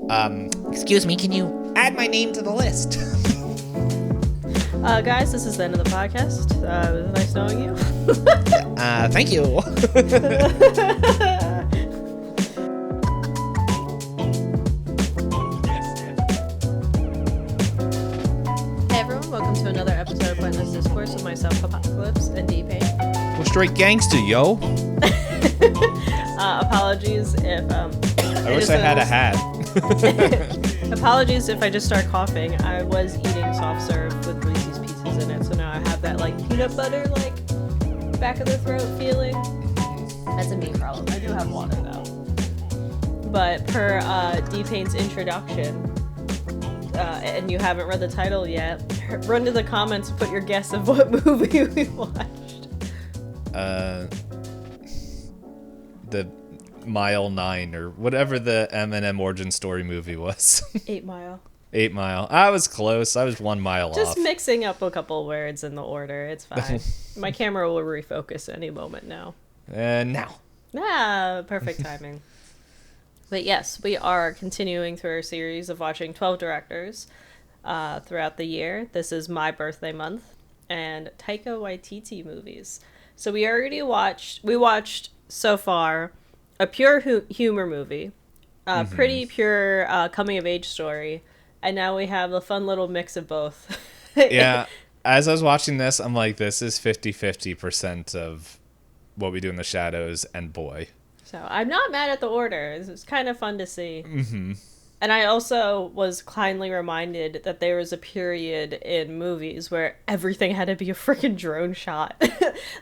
Excuse me, can you add my name to the list? Guys, this is the end of the podcast. It was nice knowing you. Thank you. Hey everyone, welcome to another episode of Pointless Discourse with myself, Hoppocalypse, and Itisdpayne. Well, straight gangster, yo. Apologies if I wish I had a hat. Apologies if I just start coughing. I was eating soft serve with Reese's Pieces in it, so now I have that like peanut butter like back of the throat feeling. That's a me problem. I do have water though. But per D-Payne's introduction, and you haven't read the title yet, run to the comments and put your guess of what movie we watched. The Mile 9 or whatever the M&M origin story movie was. 8 Mile. 8 Mile. I was close. I was 1 mile Just off. Just mixing up a couple words in the order. It's fine. My camera will refocus any moment now. Now. Perfect timing. But yes, we are continuing through our series of watching 12 directors throughout the year. This is my birthday month and Taika Waititi movies. So we watched so far a pure humor movie, pretty pure coming of age story, and now we have a fun little mix of both. Yeah, as I was watching this, I'm like, this is 50% of What We Do in the Shadows and Boy. So I'm not mad at the order. It's kind of fun to see. Mm-hmm. And I also was kindly reminded that there was a period in movies where everything had to be a freaking drone shot.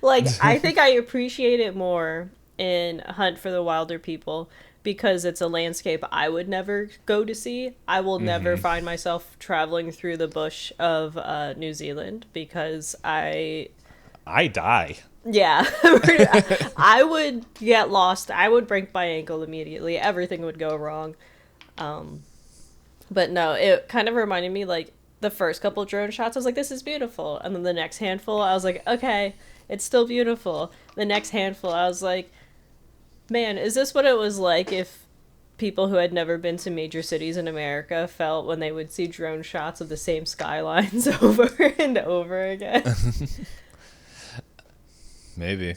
Like, I think I appreciate it more in Hunt for the Wilderpeople because it's a landscape I would never go to see. I will never find myself traveling through the bush of New Zealand because I die. Yeah. I would get lost. I would break my ankle immediately. Everything would go wrong. But no, it kind of reminded me, like, the first couple drone shots, I was like, this is beautiful. And then the next handful, I was like, okay, it's still beautiful. The next handful, I was like, man, is this what it was like if people who had never been to major cities in America felt when they would see drone shots of the same skylines over and over again? Maybe.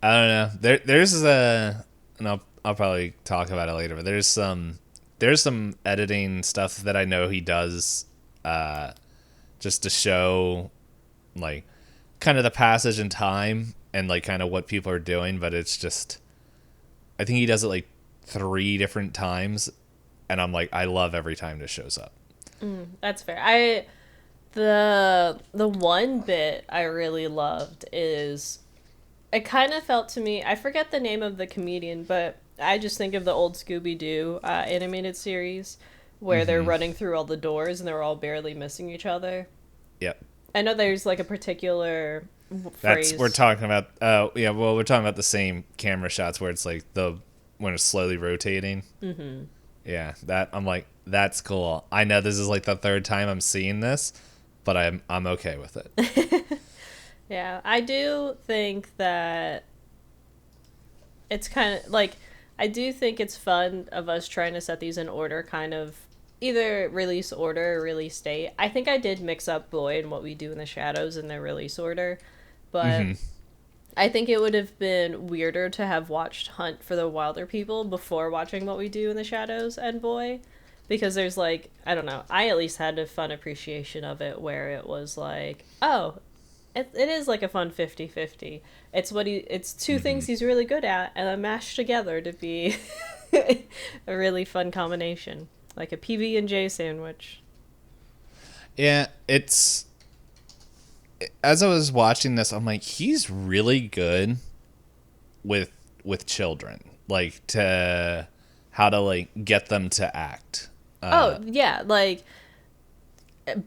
I don't know. There's and I'll probably talk about it later, but there's some editing stuff that I know he does just to show like kind of the passage in time and like kind of what people are doing, but it's just I think he does it like 3 different times and I'm like I love every time this shows up. That's fair. The one bit I really loved is it kind of felt to me, I forget the name of the comedian, but I just think of the old Scooby-Doo animated series where they're running through all the doors and they're all barely missing each other. Yep. I know there's like a particular phrase. We're talking about we're talking about the same camera shots where it's like when it's slowly rotating. Mm-hmm. Yeah, that I'm like, that's cool. I know this is like the 3rd time I'm seeing this, but I'm okay with it. Yeah, I do think that it's kind of like, I do think it's fun of us trying to set these in order, kind of either release order or release date. I think I did mix up Boy and What We Do in the Shadows in their release order, but I think it would have been weirder to have watched Hunt for the Wilderpeople before watching What We Do in the Shadows and Boy, because there's like, I don't know, I at least had a fun appreciation of it where it was like, oh, it is like a fun 50-50. It's 2 things he's really good at and then mashed together to be a really fun combination, like a PB&J sandwich. Yeah, it's as I was watching this, I'm like, he's really good with children, like to how to like get them to act. Yeah, like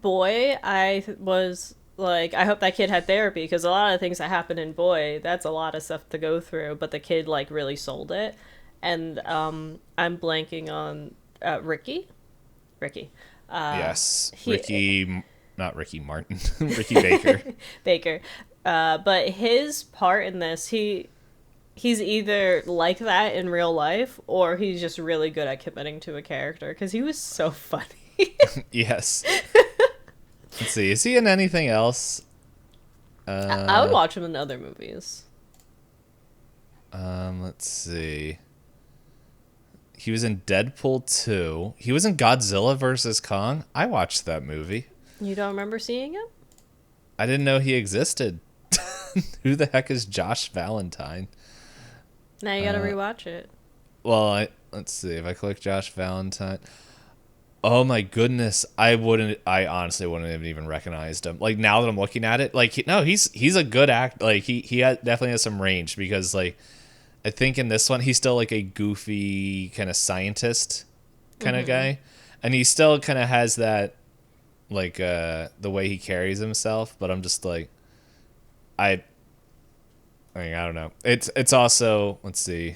Boy, I was like, I hope that kid had therapy because a lot of things that happen in Boy, that's a lot of stuff to go through, but the kid like really sold it. And I'm blanking on Ricky. Yes, Ricky, not Ricky Martin, Ricky Baker. But his part in this, he's either like that in real life or he's just really good at committing to a character because he was so funny. Yes. Let's see. Is he in anything else? I would watch him in other movies. Let's see. He was in Deadpool 2. He was in Godzilla vs. Kong. I watched that movie. You don't remember seeing him? I didn't know he existed. Who the heck is Josh Valentine? Now you gotta rewatch it. Well, let's see. If I click Josh Valentine. Oh my goodness. I honestly wouldn't have even recognized him. Like, now that I'm looking at it, like, he's a good act. Like, definitely has some range because, like, I think in this one, he's still like a goofy kind of scientist kind of guy. And he still kind of has that, like, the way he carries himself. But I'm just like, I mean, I don't know. It's also, let's see.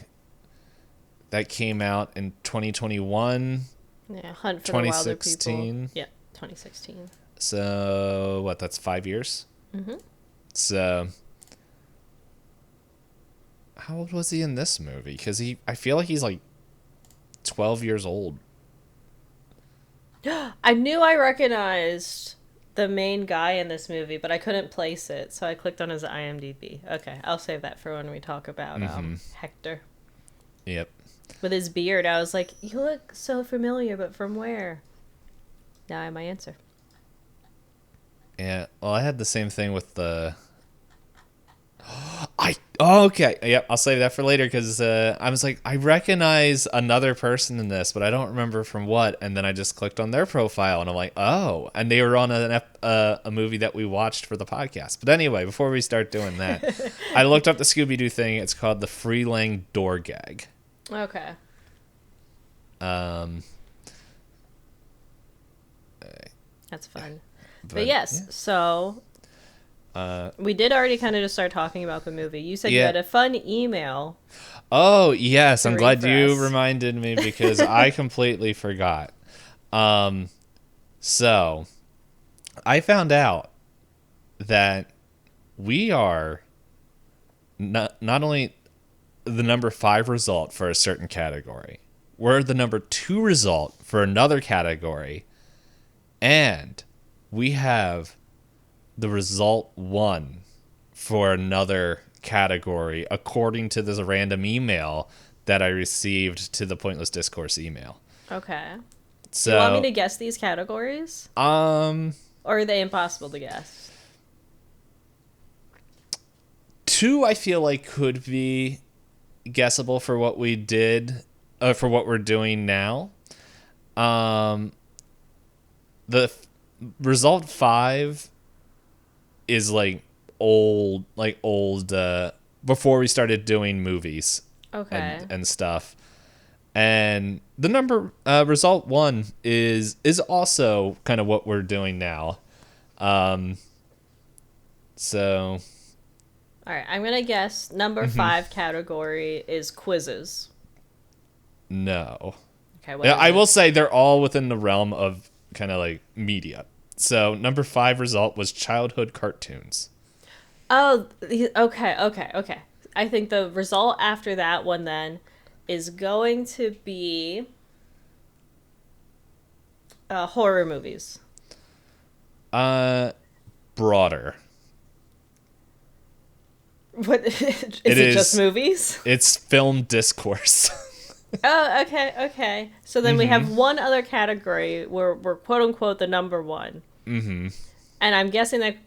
That came out in 2021. Yeah, Hunt for the Wilder People. 2016. Yeah, 2016. So, what, that's 5 years? Mm-hmm. So, how old was he in this movie? Because I feel like he's like 12 years old. I knew I recognized the main guy in this movie, but I couldn't place it, so I clicked on his IMDb. Okay, I'll save that for when we talk about Hector. Yep. With his beard, I was like, you look so familiar, but from where? Now I have my answer. Yeah, well, I had the same thing with the... okay. Yep, I'll save that for later because I was like, I recognize another person in this, but I don't remember from what. And then I just clicked on their profile and I'm like, oh. And they were on a movie that we watched for the podcast. But anyway, before we start doing that, I looked up the Scooby-Doo thing. It's called the Free Lang Door Gag. Okay. That's fun. But yes, yeah. So we did already kind of just start talking about the movie. You said you had a fun email. Oh, yes. I'm glad you reminded me because I completely forgot. So I found out that we are not only the number 5 result for a certain category, we're the number 2 result for another category, and we have the result 1 for another category, according to this random email that I received to the Pointless Discourse email. Okay. So, do you want me to guess these categories? Or are they impossible to guess? 2, I feel like, could be guessable for what we did, for what we're doing now. The result 5 is like old before we started doing movies. Okay. And stuff. And the number result 1 is also kind of what we're doing now. So all right, I'm gonna guess number 5 category is quizzes. No. Okay. Yeah, I will say they're all within the realm of kind of like media. So number 5 result was childhood cartoons. Oh, okay. I think the result after that one then is going to be horror movies. Broader. What is it? Just movies? It's film discourse. Oh, okay. So then we have one other category where we're quote unquote the number 1. Mm-hmm. And I'm guessing that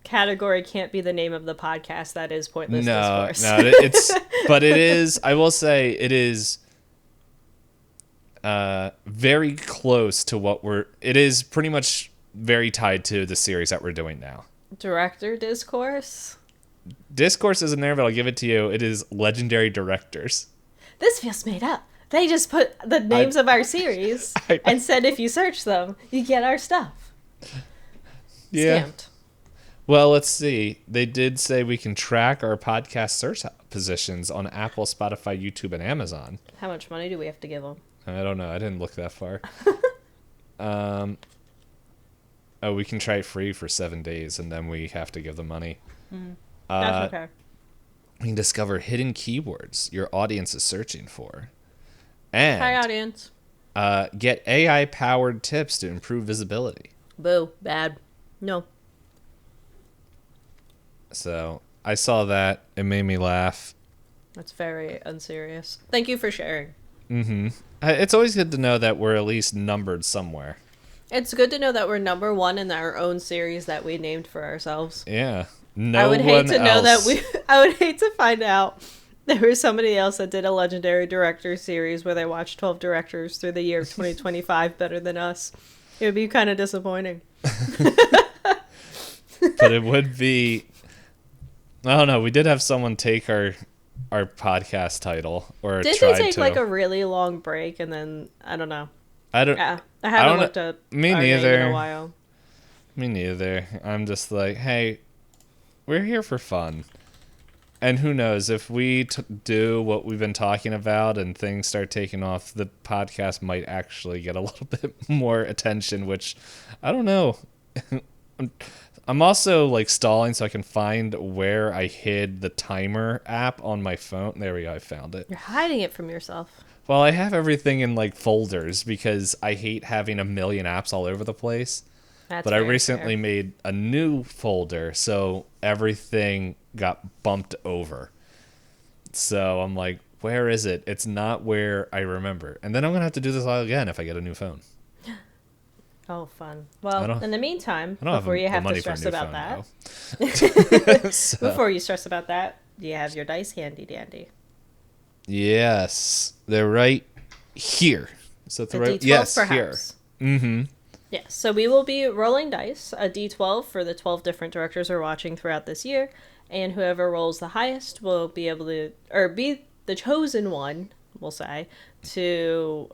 category can't be the name of the podcast. That is Pointless Discourse. No, but it is. I will say it is very close to what it is pretty much very tied to the series that we're doing now. Director Discourse? Discourse isn't there, but I'll give it to you. It is legendary directors. This feels made up. They just put the names of our series and said if you search them, you get our stuff. Yeah. Stamped. Well, let's see. They did say we can track our podcast search positions on Apple, Spotify, YouTube, and Amazon. How much money do we have to give them? I don't know. I didn't look that far. We can try it free for 7 days, and then we have to give them money. That's okay. You can discover hidden keywords your audience is searching for. Hi, And audience. get AI-powered tips to improve visibility. Boo. Bad. No. So I saw that. It made me laugh. That's very unserious. Thank you for sharing. It's always good to know that we're at least numbered somewhere. It's good to know that we're number one in our own series that we named for ourselves. Yeah. I would hate to know that I would hate to find out there was somebody else that did a legendary director series where they watched 12 directors through the year of 2025 better than us. It would be kind of disappointing. But it would be... I don't know. We did have someone take our podcast title, or Did tried they take to. like a really long break and then I don't know. I don't. Yeah, I I haven't don't looked know. up Me our name neither. in a while. Me neither. I'm just like, hey, we're here for fun. And who knows, if we do what we've been talking about and things start taking off, the podcast might actually get a little bit more attention, which I don't know. I'm also like stalling so I can find where I hid the timer app on my phone. There we go, I found it. You're hiding it from yourself. Well, I have everything in like folders because I hate having a million apps all over the place. That's But I very recently fair. made a new folder, so everything got bumped over. So I'm like, where is it? It's not where I remember. And then I'm going to have to do this all again if I get a new phone. Oh, fun. Well, in the meantime, I don't before you the have to money for a stress new about phone, that, though. So, before you stress about that, you have your dice handy dandy. yes, they're right here. So The right, D12 yes, perhaps. here. Yes, so we will be rolling dice, a D12 for the 12 different directors we're watching throughout this year, and whoever rolls the highest will be able to, or be the chosen one, we'll say, to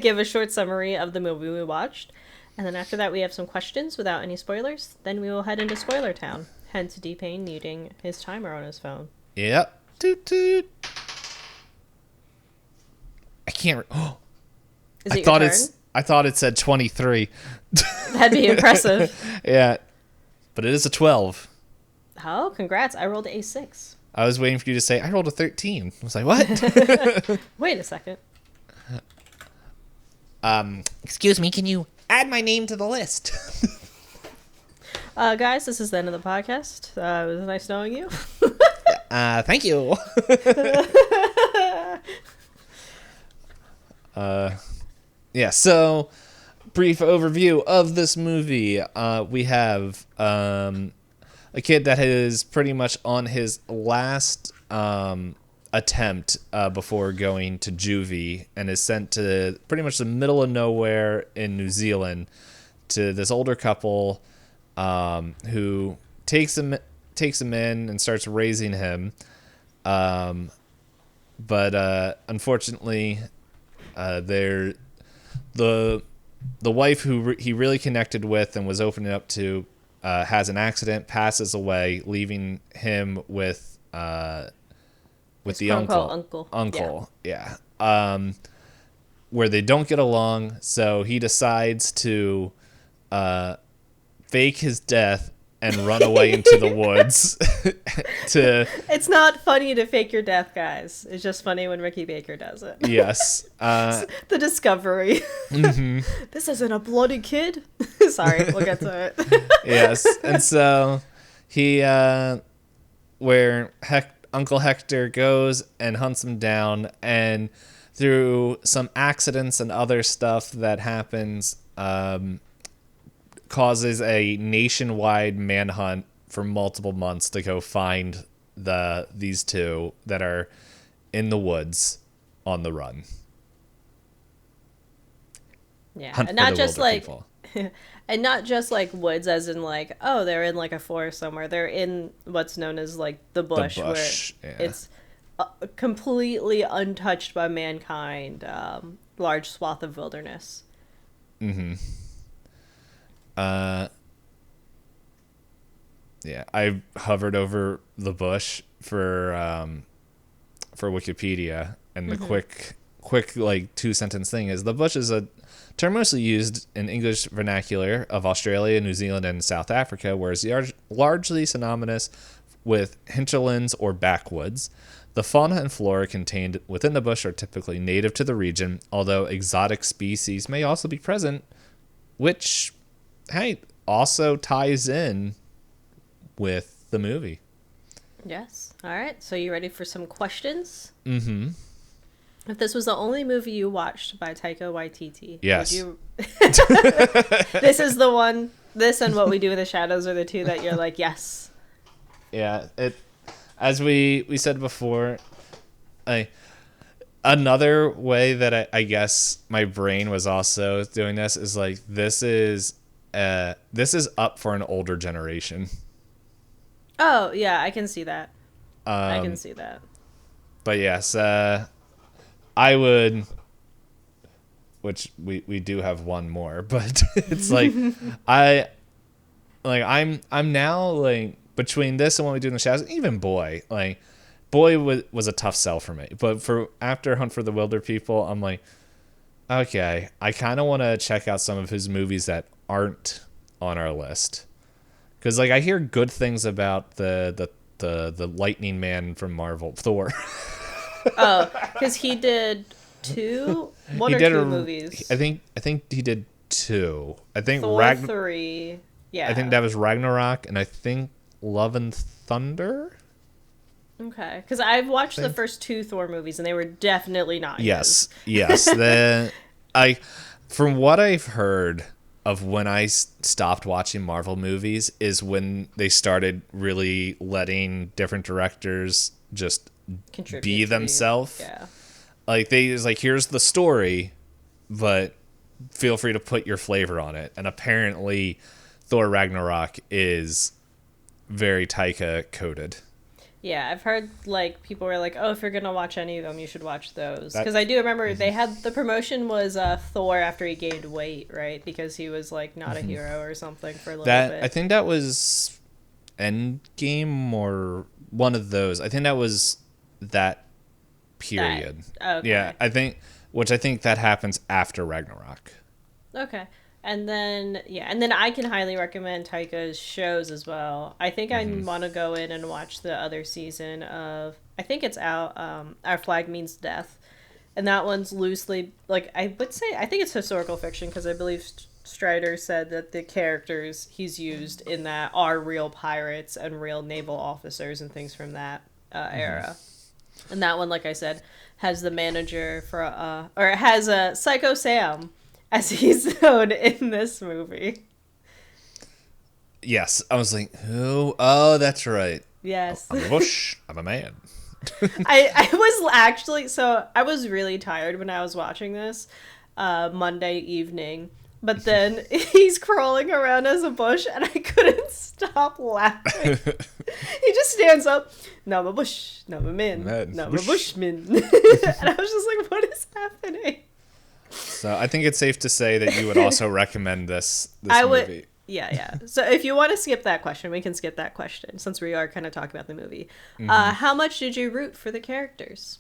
give a short summary of the movie we watched. And then after that, we have some questions without any spoilers. Then we will head into Spoiler Town, hence Dpayne needing his timer on his phone. Yep. Toot toot. I can't. Oh, Is it your turn? I thought it said 23. That'd be impressive. Yeah, but it is a 12. Oh, congrats. I rolled a 6. I was waiting for you to say, I rolled a 13. I was like, what? Wait a second. Excuse me, can you add my name to the list? Guys, this is the end of the podcast. It was nice knowing you. Thank you. Yeah, so brief overview of this movie. We have a kid that is pretty much on his last attempt before going to juvie and is sent to pretty much the middle of nowhere in New Zealand to this older couple who takes him in and starts raising him. But unfortunately, the wife who he really connected with and was opening up to has an accident, passes away, leaving him with His the quote-unquote uncle. Yeah. Where they don't get along, so he decides to fake his death and run away into the woods It's not funny to fake your death, guys. It's just funny when Ricky Baker does it. Yes. The discovery. This isn't a bloody kid. Sorry, we'll get to it. Yes. And so he where Uncle Hector goes and hunts him down, and through some accidents and other stuff that happens, causes a nationwide manhunt for multiple months to go find these two that are in the woods on the run. Yeah, Hunt and for not the just like Wilderpeople. and not just like woods as in like, oh, they're in like a forest somewhere. They're in what's known as like the bush, bush, where yeah. it's completely untouched by mankind, large swath of wilderness. Yeah, I hovered over the bush for Wikipedia, and the quick like 2-sentence thing is the bush is a term mostly used in English vernacular of Australia, New Zealand, and South Africa, whereas largely synonymous with hinterlands or backwoods. The fauna and flora contained within the bush are typically native to the region, although exotic species may also be present, which, hey, also ties in with the movie. Yes. All right. So you ready for some questions? Mm-hmm. If this was the only movie you watched by Taika Waititi, Yes. would you... This is the one... This and What We Do in the Shadows are the two that you're like, yes. Yeah, it. As we said before, another way that I guess my brain was also doing this is like this is up for an older generation. Oh, yeah, I can see that. I can Um, see that. but yes, I would. Which we do have one more, but it's like I'm now like between this and What We Do in the Shadows, even Boy was a tough sell for me. But for after Hunt for the Wilderpeople, I'm like, okay, I kind of want to check out some of his movies that aren't on our list. Because like I hear good things about the Lightning Man from Marvel, Thor. Oh, because he did one or two movies. I think he did two. I think Thor 3. Yeah. I think that was Ragnarok, and I think Love and Thunder. Okay, because I've watched the first two Thor movies, and they were definitely not Yes, his. yes. From what I've heard of when I stopped watching Marvel movies is when they started really letting different directors just Contribute be themselves. Yeah. Like they was like, here's the story, but feel free to put your flavor on it. And apparently, Thor Ragnarok is very Taika coded. Yeah, I've heard like people were like, "Oh, if you're gonna watch any of them, you should watch those." Because I do remember they had the promotion was Thor after he gained weight, right? Because he was like not a hero or something for a little bit. I think that was Endgame or one of those. I think that was that period. Okay. Yeah, I think that happens after Ragnarok. Okay. And then I can highly recommend Taika's shows as well. I think I want to go in and watch the other season of, I think it's out, Our Flag Means Death. And that one's loosely, like, I would say, I think it's historical fiction because I believe Strider said that the characters he's used in that are real pirates and real naval officers and things from that era. And that one, like I said, has the manager for, or it has Psycho Sam as he's known in this movie. Yes, I was like, who? Oh, that's right. Yes. I'm a bush. I'm a man. I was actually, so I was really tired when I was watching this Monday evening. But then he's crawling around as a bush and I couldn't stop laughing. He just stands up. Now I'm a bush. Now I'm a man. Now I'm a bushman. And I was just like, what is happening? So I think it's safe to say that you would also recommend this movie. Yeah. So if you want to skip that question, we can skip that question since we are kind of talking about the movie. How much did you root for the characters?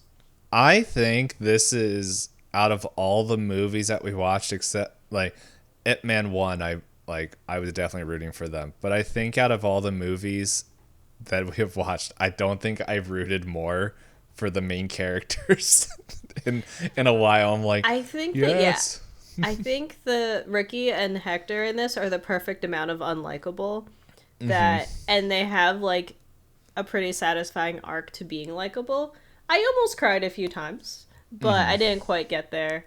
I think this is, out of all the movies that we watched, except like Ip Man 1, I was definitely rooting for them. But I think out of all the movies that we have watched, I don't think I've rooted more for the main characters in a while. I'm like, I think yes. I think the Ricky and Hector in this are the perfect amount of unlikable that, and they have like a pretty satisfying arc to being likable. I almost cried a few times, but I didn't quite get there.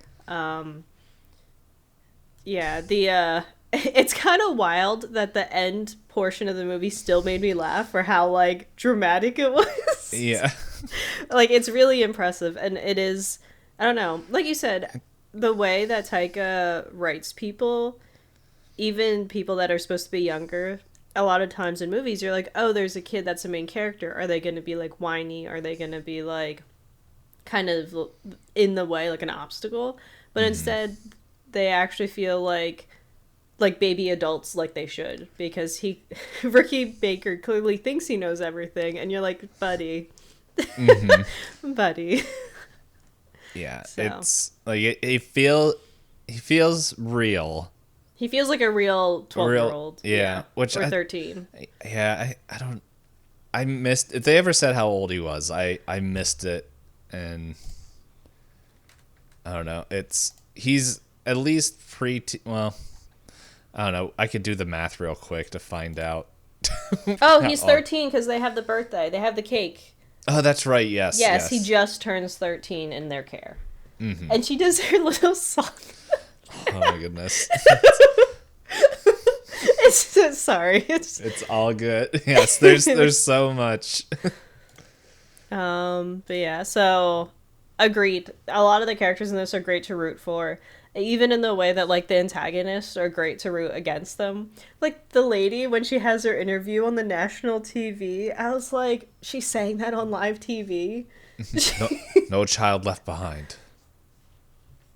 It's kind of wild that the end portion of the movie still made me laugh for how like dramatic it was. Yeah. Like it's really impressive, and it is, I don't know, like you said, the way that Taika writes people, even people that are supposed to be younger, a lot of times in movies you're like, oh, there's a kid that's a main character. Are they going to be like whiny? Are they going to be like kind of in the way, like an obstacle? But instead they actually feel like baby adults, like they should, because Ricky Baker clearly thinks he knows everything, and you're like, buddy. Buddy. Yeah, So. it's like he feels real. He feels like a real 12-year-old. Yeah, which or 13. Yeah, I don't. I missed if they ever said how old he was. I missed it, and I don't know. He's at least pre. Well, I don't know. I could do the math real quick to find out. Oh, he's 13 because they have the birthday. They have the cake. Oh, that's right. Yes. Yes, he just turns 13 in their care. Mm-hmm. And she does her little song. Oh my goodness. Sorry. It's all good. Yes, there's so much. But yeah, so agreed. A lot of the characters in this are great to root for. Even in the way that like the antagonists are great to root against them. Like the lady when she has her interview on the national TV, I was like, she's saying that on live TV. No, no child left behind.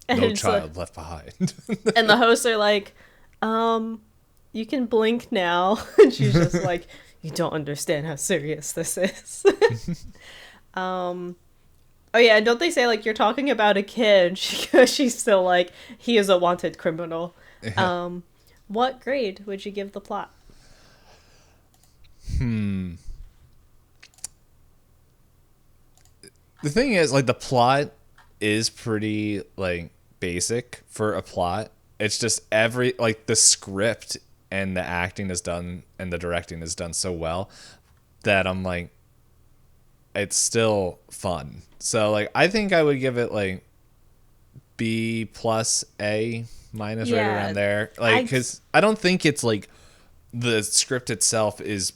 And No child left behind. And the hosts are like, you can blink now. And she's just like, you don't understand how serious this is. Oh yeah, and don't they say like you're talking about a kid? She's still like, he is a wanted criminal. Yeah. What grade would you give the plot? The thing is, like, the plot is pretty like basic for a plot. It's just the script and the acting is done and the directing is done so well that I'm like, it's still fun. So like I think I would give it like B plus A minus, right around there. Like, because I don't think it's like the script itself is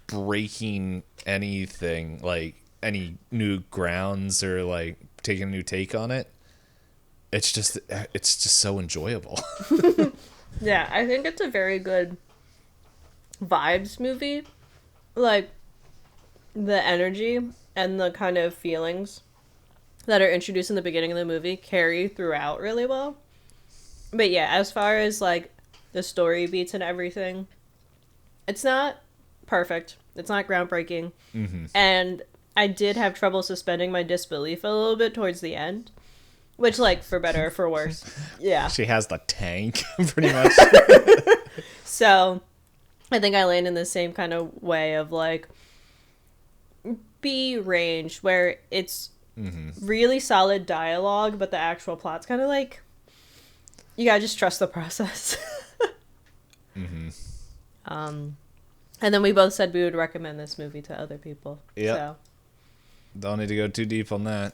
breaking anything, like any new grounds or like taking a new take on it. It's just so enjoyable. Yeah, I think it's a very good vibes movie. Like the energy and the kind of feelings that are introduced in the beginning of the movie carry throughout really well. But yeah, as far as like the story beats and everything, it's not perfect. It's not groundbreaking. Mm-hmm. And I did have trouble suspending my disbelief a little bit towards the end. Which, like, for better or for worse. Yeah. She has the tank, pretty much. So, I think I land in the same kind of way of, like, B range, where it's really solid dialogue, but the actual plot's kind of like, you gotta just trust the process. And then we both said we would recommend this movie to other people. Yep. So. Don't need to go too deep on that.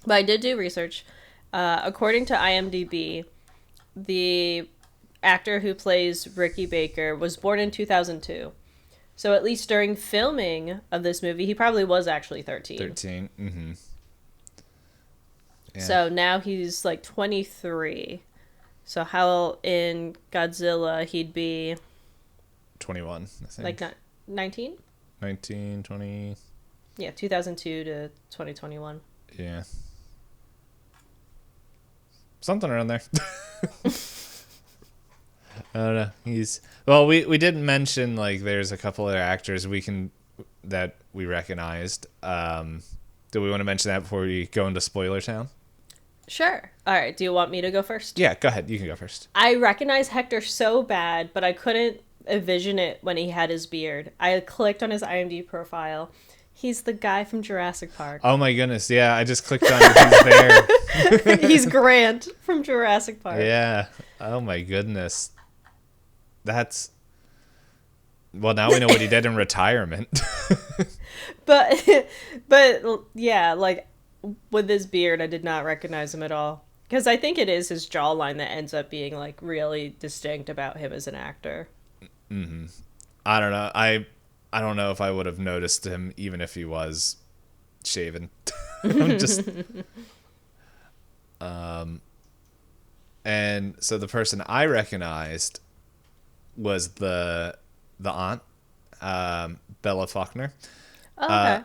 But I did do research. According to IMDb, the actor who plays Ricky Baker was born in 2002. So at least during filming of this movie, he probably was actually 13. 13. Mm-hmm. Yeah. So now he's like 23. So how in Godzilla he'd be 21, I think. like 19? 19, 20. Yeah, 2002 to 2021. Yeah. Something around there. I don't know. We didn't mention like there's a couple other actors that we recognized. Do we want to mention that before we go into Spoiler Town? Sure. All right. Do you want me to go first? Yeah, go ahead. You can go first. I recognize Hector so bad, but I couldn't envision it when he had his beard. I clicked on his IMDb profile. He's the guy from Jurassic Park. Oh my goodness, yeah, I just clicked on it. He's there. He's Grant from Jurassic Park. Yeah. Oh my goodness. Well, now we know what he did in retirement. But yeah, like with his beard, I did not recognize him at all. Because I think it is his jawline that ends up being like really distinct about him as an actor. Mm-hmm. I don't know. I don't know if I would have noticed him even if he was shaven. And so the person I recognized was the aunt, Bella Faulkner. Oh, okay.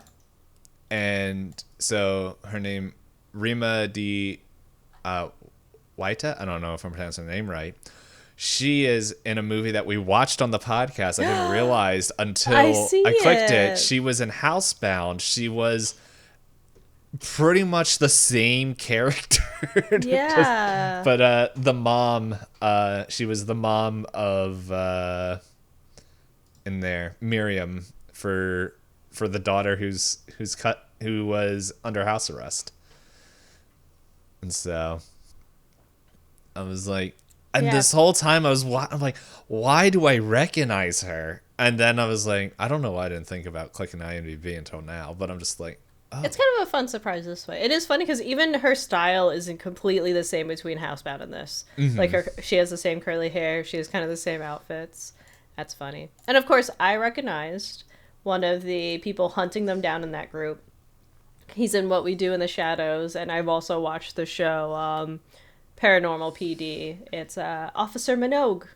And so her name, Rima Di Waita. I don't know if I'm pronouncing her name right. She is in a movie that we watched on the podcast. I didn't realize until I clicked it. She was in Housebound. She was pretty much the same character. Yeah. But the mom, she was the mom of in there, Miriam, for the daughter who was under house arrest. And so I was like, and Yeah. this whole time I'm like, why do I recognize her? And then I was like, I don't know why I didn't think about clicking IMDb until now, but I'm just like, oh. It's kind of a fun surprise this way. It is funny because even her style isn't completely the same between Housebound and this. Like she has the same curly hair. She has kind of the same outfits. That's funny. And of course, I recognized one of the people hunting them down in that group. He's in What We Do in the Shadows, and I've also watched the show Paranormal PD. It's Officer Minogue.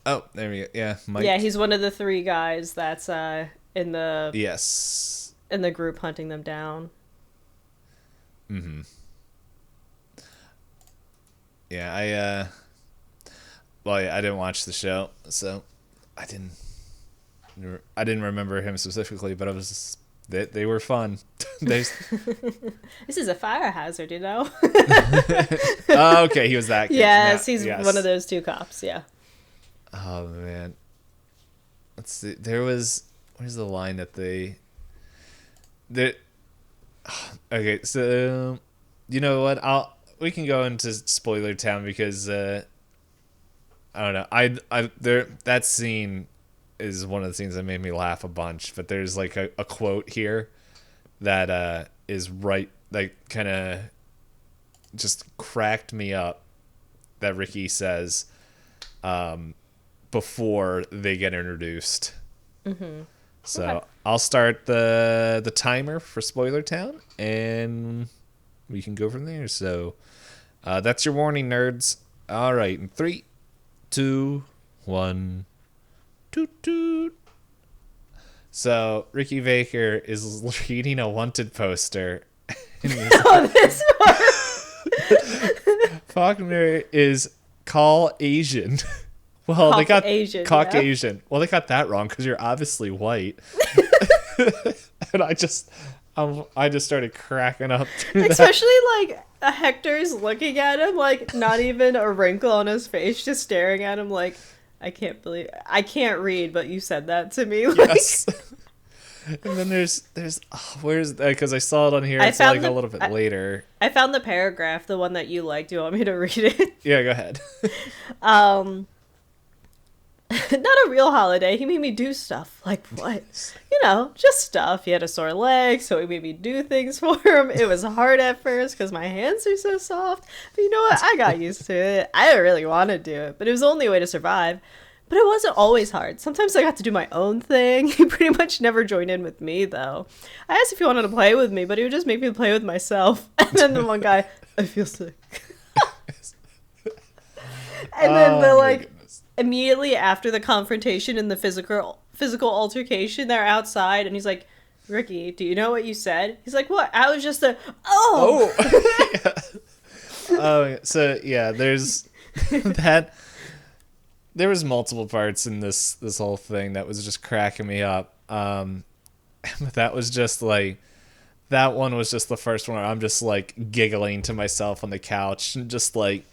Oh, there we go. Yeah, Mike. Yeah, he's one of the three guys that's in the Yes. in the group hunting them down. Mm-hmm. Yeah, I didn't watch the show, so I didn't remember him specifically, but they were fun. This is a fire hazard, you know? Oh, okay, he was that kid. Yes, Yeah, he's yes. one of those two cops, yeah. Oh, man. Let's see. Where's the line that okay, so you know what? We can go into spoiler town because I don't know. That scene is one of the scenes that made me laugh a bunch, but there's like a quote here that is right, like kind of just cracked me up, that Ricky says before they get introduced. Mm-hmm. So okay. I'll start the timer for Spoiler Town, and we can go from there. So that's your warning, nerds. All right, in 3, 2, 1, toot toot. So Ricky Baker is reading a wanted poster. This part. Faulkner is Caucasian. Well, they got Caucasian. Yeah. Well, they got that wrong because you're obviously white. And I just started cracking up. Especially like Hector's looking at him, like not even a wrinkle on his face, just staring at him like, I can't read, but you said that to me. Like, yes. And then there's where's that? Because I saw it on here. It's like a little bit later. I found the paragraph, the one that you liked. Do you want me to read it? Yeah, go ahead. Not a real holiday. He made me do stuff. Like what? You know, just stuff. He had a sore leg, so he made me do things for him. It was hard at first because my hands are so soft. But you know what? I got used to it. I didn't really want to do it, but it was the only way to survive. But it wasn't always hard. Sometimes I got to do my own thing. He pretty much never joined in with me, though. I asked if he wanted to play with me, but he would just make me play with myself. And then the one guy, I feel sick. And then immediately after the confrontation and the physical altercation, they're outside, and he's like, Ricky, do you know what you said? He's like, what? I was just so yeah, there's that. There was multiple parts in this whole thing that was just cracking me up. That was just like, that one was just the first one where I'm just like giggling to myself on the couch and just like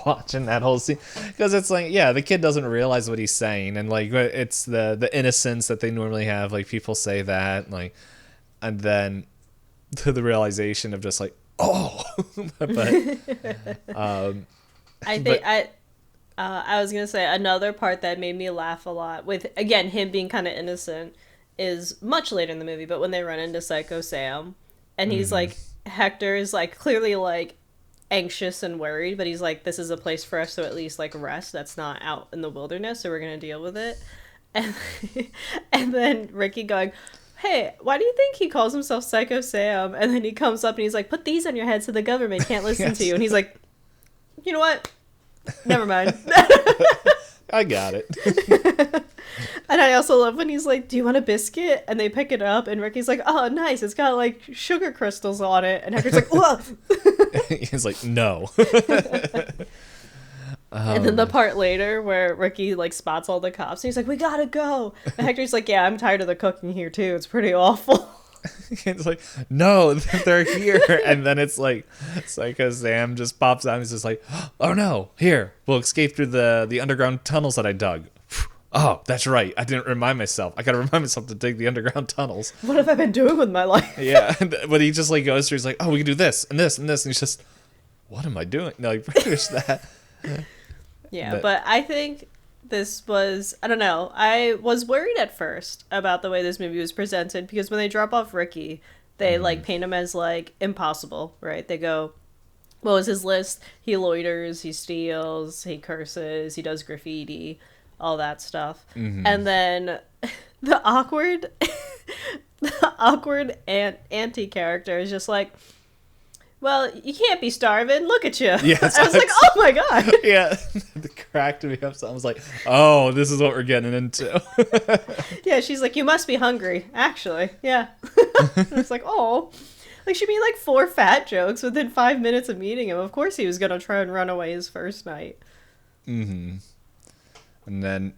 watching that whole scene, because it's like, yeah, the kid doesn't realize what he's saying, and like it's the innocence that they normally have. Like people say that, like, and then to the realization of just like, oh, but I was gonna say another part that made me laugh a lot, with again him being kind of innocent, is much later in the movie, but when they run into Psycho Sam, and he's like, Hector is like clearly like anxious and worried, but he's like, this is a place for us to at least like rest, that's not out in the wilderness, so we're gonna deal with it. And then Ricky going, hey, why do you think he calls himself Psycho Sam? And then he comes up and he's like, put these on your head so the government can't listen to you. And he's like, you know what? Never mind. I got it. And I also love when he's like, do you want a biscuit? And they pick it up, and Ricky's like, oh, nice, it's got like sugar crystals on it. And Hector's like, whoa. He's like, no. And then the part later where Ricky like spots all the cops, and he's like, we gotta go. And Hector's like, yeah, I'm tired of the cooking here too, it's pretty awful. It's like, no, they're here. And then it's like Psycho Sam just pops out and he's just like, oh no, here, we'll escape through the underground tunnels that I dug. oh, that's right. I didn't remind myself. I got to remind myself to dig the underground tunnels. What have I been doing with my life? Yeah. But he just like goes through, he's like, oh, we can do this and this and this. And he's just, what am I doing? No, like, there's that. Yeah, but I think this was, I don't know, I was worried at first about the way this movie was presented, because when they drop off Ricky, they like paint him as like impossible, right? They go, what was his list? He loiters, he steals, he curses, he does graffiti, all that stuff. And then the awkward the awkward anti character is just like, well, you can't be starving. Look at you. Yeah, I was like, oh my god. Yeah, it cracked me up. So I was like, oh, this is what we're getting into. Yeah, she's like, you must be hungry. Actually, yeah. It's like, oh. Like, she made like 4 fat jokes within 5 minutes of meeting him. Of course he was going to try and run away his first night. And then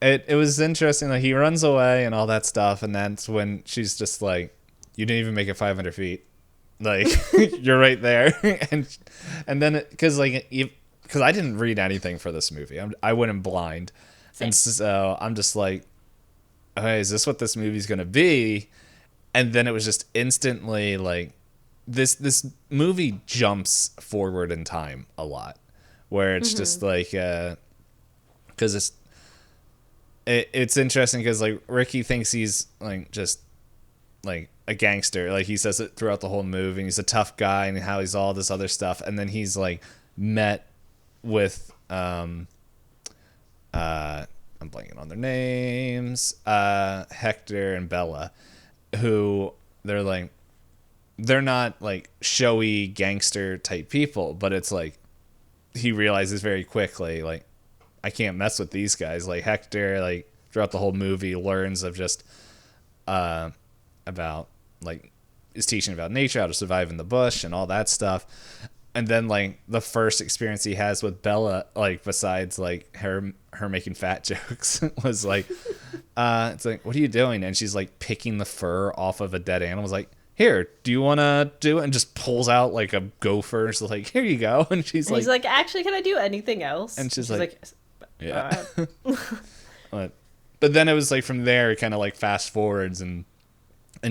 it was interesting. Like, he runs away and all that stuff. And that's when she's just like, you didn't even make it 500 feet. Like, you're right there. and then, because I didn't read anything for this movie. I went in blind. Same. And so I'm just like, okay, is this what this movie's going to be? And then it was just instantly like, this movie jumps forward in time a lot, where it's just like, because it's interesting because like Ricky thinks he's like just like a gangster, like he says it throughout the whole movie, and he's a tough guy and how he's all this other stuff, and then he's like met with I'm blanking on their names, Hector and Bella, who they're not like showy gangster type people, but it's like he realizes very quickly, like, I can't mess with these guys. Like Hector, like throughout the whole movie, learns of just about like is teaching about nature, how to survive in the bush and all that stuff. And then like the first experience he has with Bella, like besides like her making fat jokes, was like it's like, what are you doing? And she's like picking the fur off of a dead animal. I was like, here, do you want to do it? And just pulls out like a gopher. She's like, here you go. And he's like, actually, can I do anything else? And she's like yeah. But then it was like from there, it kind of like fast forwards and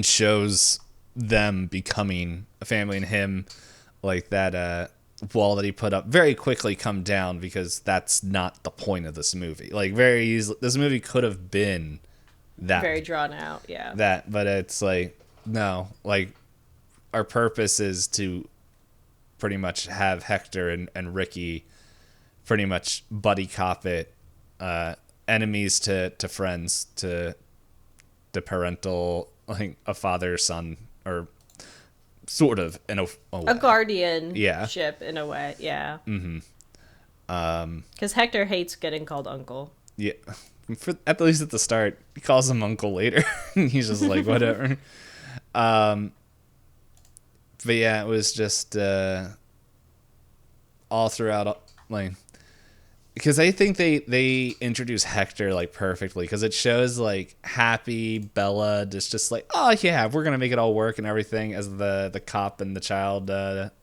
shows them becoming a family, and him like that wall that he put up very quickly come down, because that's not the point of this movie. Like very easily, this movie could have been that very drawn out, yeah. That, but it's like, no, like our purpose is to pretty much have Hector and Ricky pretty much buddy cop it, enemies to friends to parental, like a father son, or sort of in a way. A guardianship, yeah, in a way, yeah. Because Hector hates getting called uncle. Yeah, at least at the start, he calls him uncle later. He's just like, whatever. But yeah, it was just all throughout, like, because I think they introduce Hector like perfectly, because it shows like happy Bella just like, oh yeah, we're gonna make it all work and everything, as the cop and the child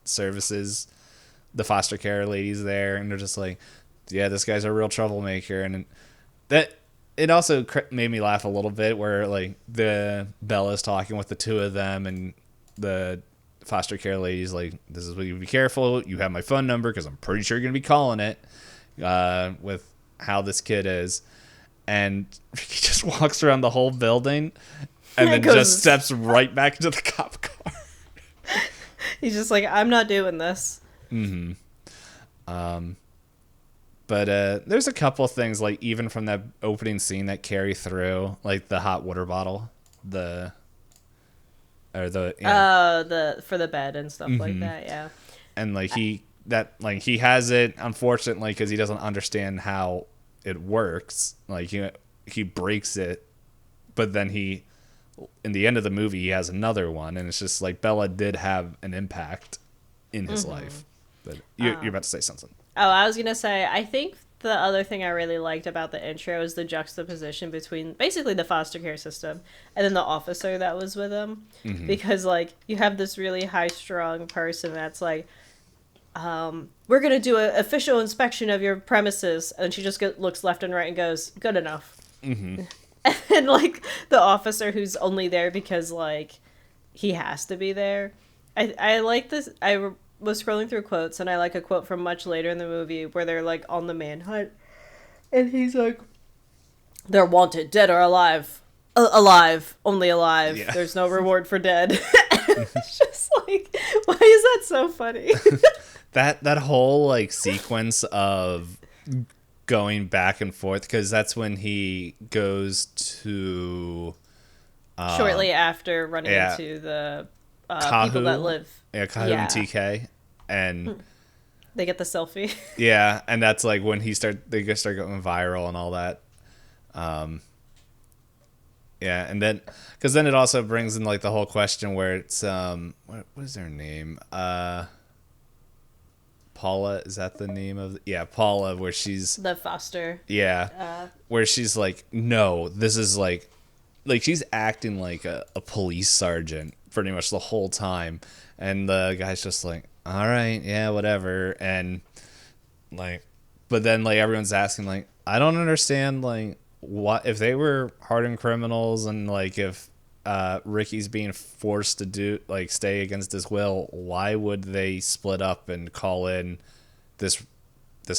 services, the foster care ladies there, and they're just like, yeah, this guy's a real troublemaker. And that, it also made me laugh a little bit, where like the Bella's talking with the two of them, and the foster care ladies like, this is what you be careful, you have my phone number because I'm pretty sure you're gonna be calling it, with how this kid is. And he just walks around the whole building and then just steps right back into the cop car. He's just like, I'm not doing this. But there's a couple of things, like even from that opening scene, that carry through, like the hot water bottle, for the bed and stuff like that, yeah. And like he has it, unfortunately, because he doesn't understand how it works. Like he breaks it, but then in the end of the movie, he has another one, and it's just like Bella did have an impact in his life. But you're about to say something. Oh, I was gonna say, I think the other thing I really liked about the intro is the juxtaposition between basically the foster care system and then the officer that was with him, because like you have this really high-strung person that's like, we're gonna do an official inspection of your premises, and she just looks left and right and goes, good enough. Mm-hmm. And like the officer who's only there because like he has to be there. I like this. Was scrolling through quotes, and I like a quote from much later in the movie where they're like on the manhunt, and he's like, they're wanted, dead or alive. Alive, only alive. Yeah. There's no reward for dead. It's just like, why is that so funny? That whole like sequence of going back and forth, because that's when he goes to Shortly after running yeah, into the people that Kahu, live. yeah, Kahu and Yeah, TK, and they get the selfie. yeah, and that's like when they start going viral and all that. Yeah, and then because then it also brings in like the whole question where it's what is her name? Paula, is that the name of yeah, Paula, where she's The foster. yeah, where she's like, no, this is like she's acting like a police sergeant pretty much the whole time, and the guy's just like, all right, yeah, whatever, and like, but then like everyone's asking like, I don't understand like what if they were hardened criminals, and like if Ricky's being forced to do like stay against his will, why would they split up and call in this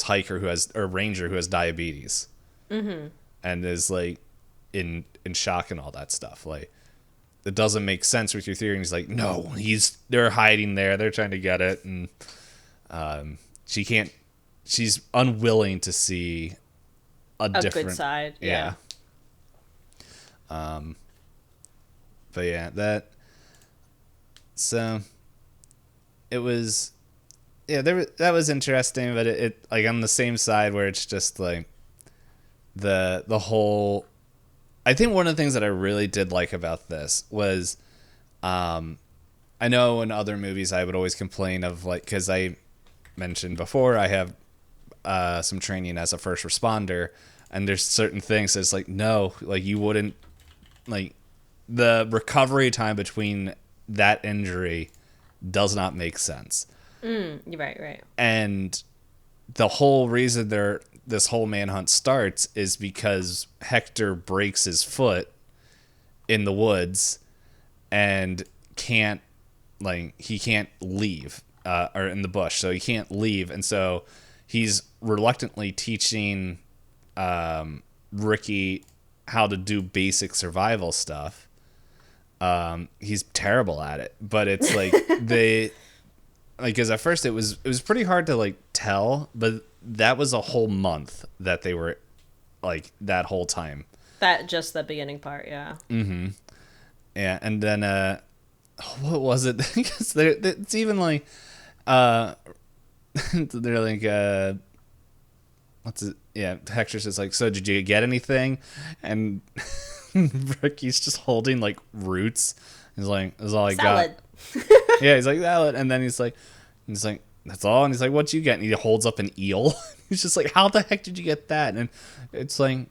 hiker who has or ranger who has diabetes and is like in shock and all that stuff? Like it doesn't make sense with your theory. And he's like, no, they're hiding there, they're trying to get it, and she's unwilling to see a different good side. Yeah. But yeah, so it was that was interesting, but it like on the same side where it's just like the whole. I think one of the things that I really did like about this was, I know in other movies I would always complain of like, because I mentioned before I have some training as a first responder, and there's certain things that's like, no, like you wouldn't like the recovery time between that injury does not make sense. Right. And the whole reason this whole manhunt starts is because Hector breaks his foot in the woods and he can't leave or in the bush, so he can't leave, and so he's reluctantly teaching Ricky how to do basic survival stuff. He's terrible at it, but it's like they like, because at first it was pretty hard to like tell, but that was a whole month that they were like that whole time. That just the beginning part, yeah. Yeah, and then what was it? Because it's even like they're like what's it? Yeah, Hector's just like, so did you get anything? And Ricky's just holding like roots. He's like, that's all I Salad. got. Yeah, he's like, salad. And then he's like, that's all. And he's like, what you get? And he holds up an eel. He's just like, how the heck did you get that? And it's like,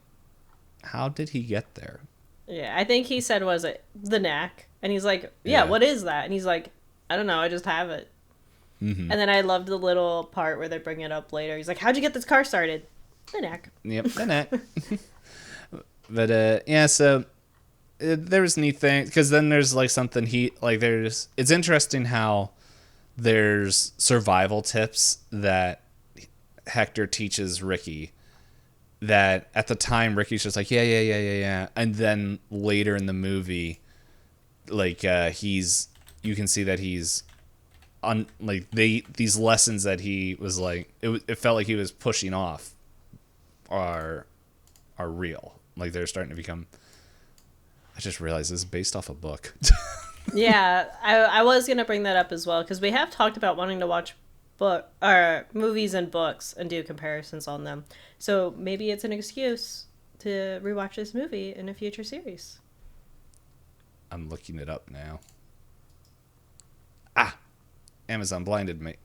how did he get there? Yeah, I think he said, was it the knack? And he's like, yeah, what is that? And he's like, I don't know, I just have it. And then I loved the little part where they bring it up later. He's like, how'd you get this car started? The knack. Yep, the knack. But yeah, so there was neat things, because then there's like something it's interesting how there's survival tips that Hector teaches Ricky that at the time Ricky's just like, yeah, and then later in the movie, like you can see that he's on like these lessons that he was like, it felt like he was pushing off are real. Like they're starting to become. I just realized this is based off a book. Yeah, I was gonna bring that up as well, because we have talked about wanting to watch movies and books and do comparisons on them. So maybe it's an excuse to rewatch this movie in a future series. I'm looking it up now. Amazon blinded me.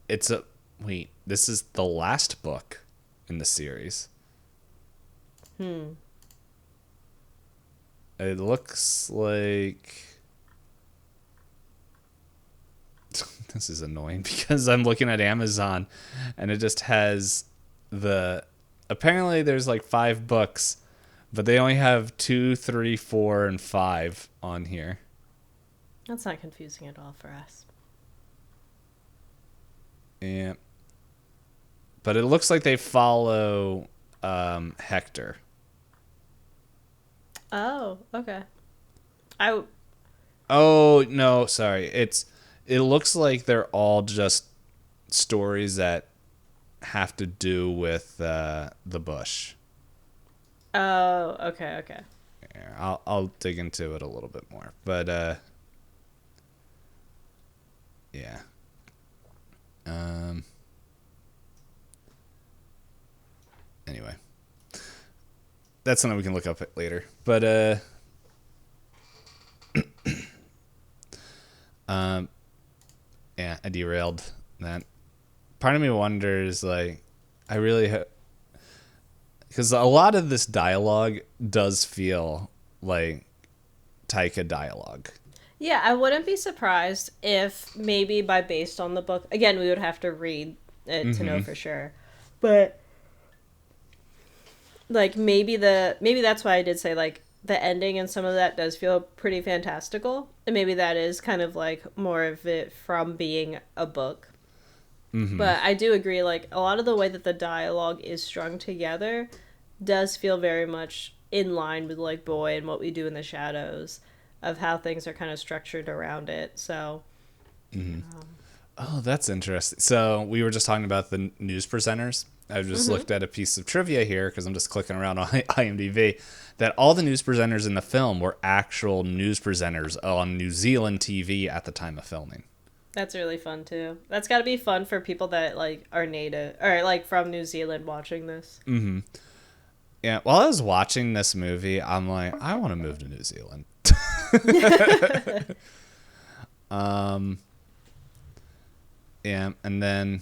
It's a wait. This is the last book in the series. It looks like this is annoying because I'm looking at Amazon and it just has apparently there's like 5 books, but they only have 2, 3, 4, and 5 on here. That's not confusing at all for us. Yeah. But it looks like they follow Hector. Oh, okay. I Oh, no, sorry. It looks like they're all just stories that have to do with the bush. Oh, okay, okay. Yeah, I'll dig into it a little bit more. But yeah. Anyway. That's something we can look up later. But yeah, I derailed that. Part of me wonders, like, I really because a lot of this dialogue does feel like Taika dialogue. Yeah, I wouldn't be surprised if maybe by based on the book. Again, we would have to read it to know for sure. But like maybe that's why I did say like the ending and some of that does feel pretty fantastical. And maybe that is kind of like more of it from being a book. But I do agree, like a lot of the way that the dialogue is strung together does feel very much in line with like Boy and What We Do in the Shadows, of how things are kind of structured around it. So Oh, that's interesting. So we were just talking about the news presenters. I just looked at a piece of trivia here because I'm just clicking around on IMDb, that all the news presenters in the film were actual news presenters on New Zealand TV at the time of filming. that's really fun too. That's got to be fun for people that like are native or like from New Zealand watching this. Yeah, while I was watching this movie, I'm like, I want to move to New Zealand. Yeah, and then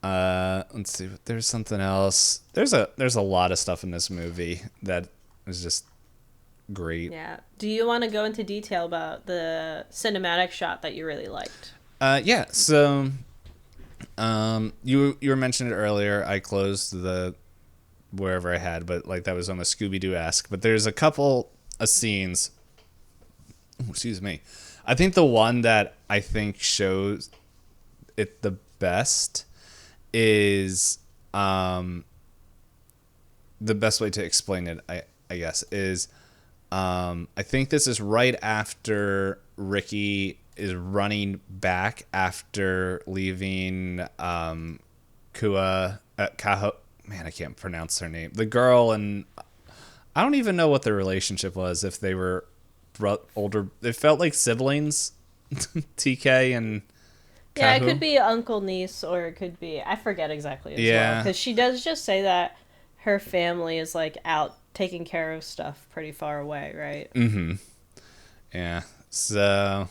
let's see. There's something else. There's a lot of stuff in this movie that is just great. Yeah. Do you want to go into detail about the cinematic shot that you really liked? Yeah. So, you were mentioning it earlier. I closed the wherever I had, but like that was almost Scooby Doo esque. But there's a couple of scenes. Oh, excuse me. I think the one that I think shows it the best is the best way to explain it. I guess is I think this is right after Ricky is running back after leaving Kaho. Man, I can't pronounce her name. The girl, and I don't even know what their relationship was. If they were older, it felt like siblings. TK and Yeah, it Kahu. could be uncle niece or it could be I forget exactly as well Yeah. because she does just say that her family is like out taking care of stuff pretty far away, right? Yeah. So,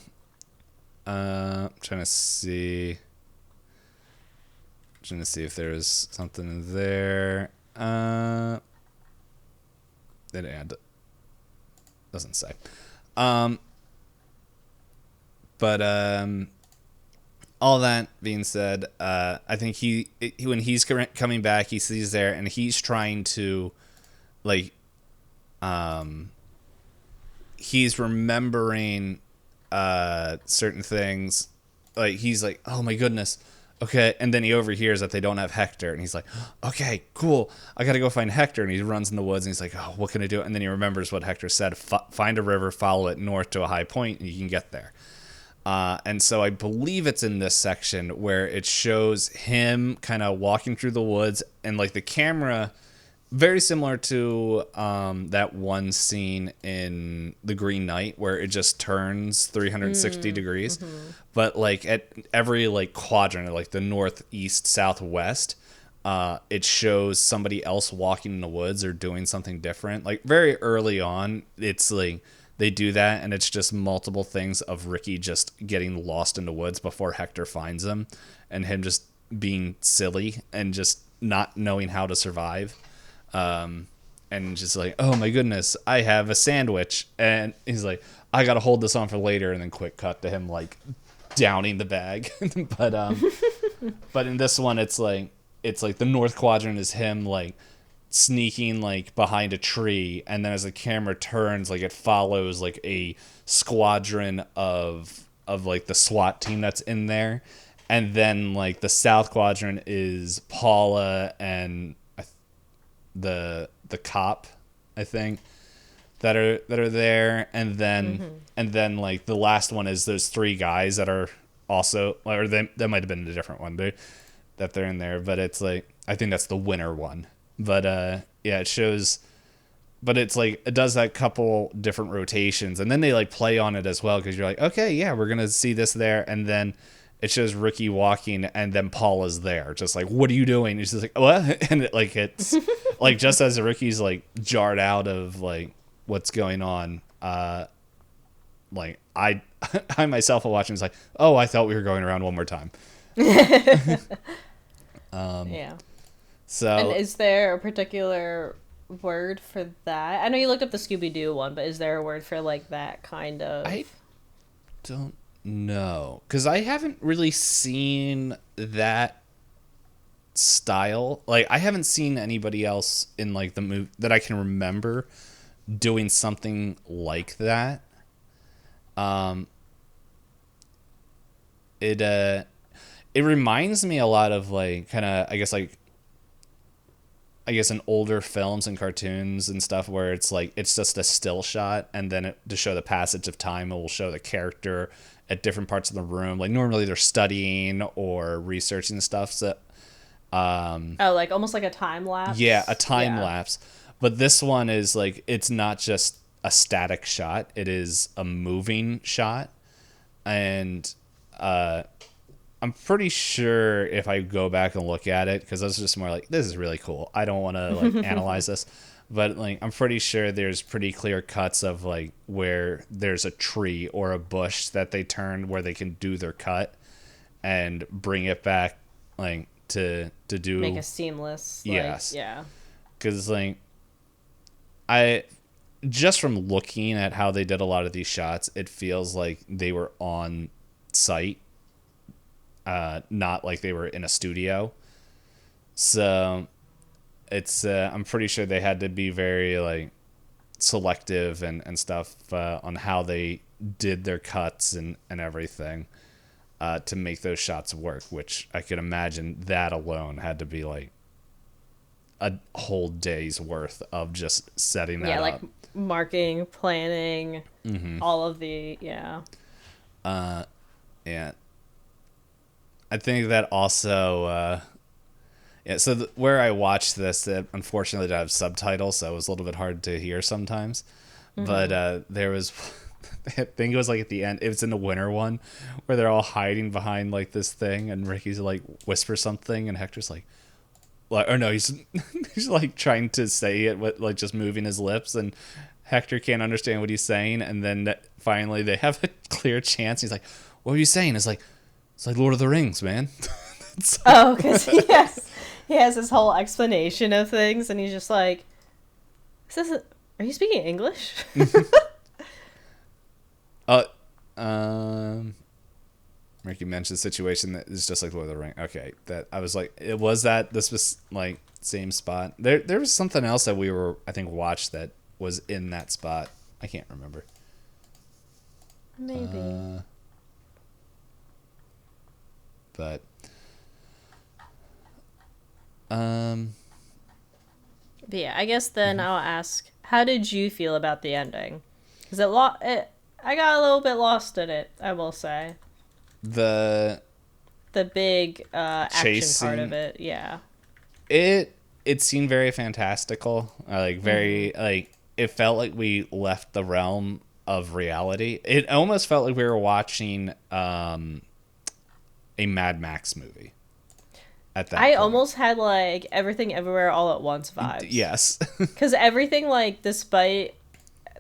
I'm trying to see if there was something there. It doesn't say. But all that being said, I think when he's coming back, he sees there, and he's trying to, like, he's remembering certain things. Like, he's like, oh my goodness, okay. And then he overhears that they don't have Hector, and he's like, okay, cool, I gotta go find Hector. And he runs in the woods, and he's like, oh, what can I do? And then he remembers what Hector said: find a river, follow it north to a high point, and you can get there. And so I believe it's in this section where it shows him kind of walking through the woods, and like the camera, very similar to that one scene in The Green Knight where it just turns 360 degrees. But like at every like quadrant, like the northeast, southwest, it shows somebody else walking in the woods or doing something different. Like very early on, it's like they do that, and it's just multiple things of Ricky just getting lost in the woods before Hector finds him, and him just being silly and just not knowing how to survive. And just like, oh my goodness, I have a sandwich. And he's like, I got to hold this on for later. And then quick cut to him like downing the bag. but but in this one, it's like the North Quadrant is him like sneaking like behind a tree, and then as the camera turns, like it follows like a squadron of like the SWAT team that's in there, and then like the South Quadrant is Paula and the cop, I think, that are there, and then like the last one is those three guys that are also, or that might have been a different one, that they're in there, but it's like I think that's the winner one. But yeah, it shows, but it's like it does that couple different rotations, and then they like play on it as well because you're like, okay, yeah, we're gonna see this there, and then it shows Ricky walking, and then Paula's there, just like, what are you doing? He's just like, what? And it's like just as Ricky's like jarred out of like what's going on, like I myself while watching was like, oh, I thought we were going around one more time. Yeah. So And is there a particular word for that? I know you looked up the Scooby Doo one, but is there a word for like that kind of? I don't know, because I haven't really seen that style. Like I haven't seen anybody else in like the movie that I can remember doing something like that. It it reminds me a lot of like kind of I guess in older films and cartoons and stuff where it's like it's just a still shot, and then to show the passage of time, it will show the character at different parts of the room. Like normally they're studying or researching stuff. So Oh, like almost like a time lapse. yeah, a time Yeah. lapse. But this one is like it's not just a static shot; it is a moving shot, and I'm pretty sure if I go back and look at it, because I was just more like, this is really cool. I don't want to like analyze this, but like I'm pretty sure there's pretty clear cuts of like where there's a tree or a bush that they turn where they can do their cut and bring it back like to do Make a seamless. yes, Like, yeah. because like I just from looking at how they did a lot of these shots, it feels like they were on site, not like they were in a studio. So it's I'm pretty sure they had to be very like selective and stuff on how they did their cuts and everything to make those shots work, which I could imagine that alone had to be like a whole day's worth of just setting that Yeah, like up. marking, planning, all of the yeah. Yeah. I think that also, yeah. So where I watched this, it unfortunately did have subtitles, so it was a little bit hard to hear sometimes. But there was, I think it was like at the end. It was in the winter one, where they're all hiding behind like this thing, and Ricky's like whispers something, and Hector's like, or no, he's he's like trying to say it with like just moving his lips, and Hector can't understand what he's saying, and then finally they have a clear chance. He's like, "What are you saying?" It's like Lord of the Rings, man. Oh, because he has this whole explanation of things, and he's just like, are you speaking English?" Uh, um, Ricky mentioned a situation that is just like Lord of the Rings. Okay, that I was like, it was that this was like same spot. There was something else that we were I think watched that was in that spot. I can't remember. Maybe. But um, But yeah, I guess then I'll ask, how did you feel about the ending? Because I got a little bit lost in it, I will say. the The big action chase part scene, of it, yeah. it seemed very fantastical. Like very like it felt like we left the realm of reality. It almost felt like we were watching a Mad Max movie at that I point. almost had like everything everywhere all at once vibes. Yes. Because everything, like, despite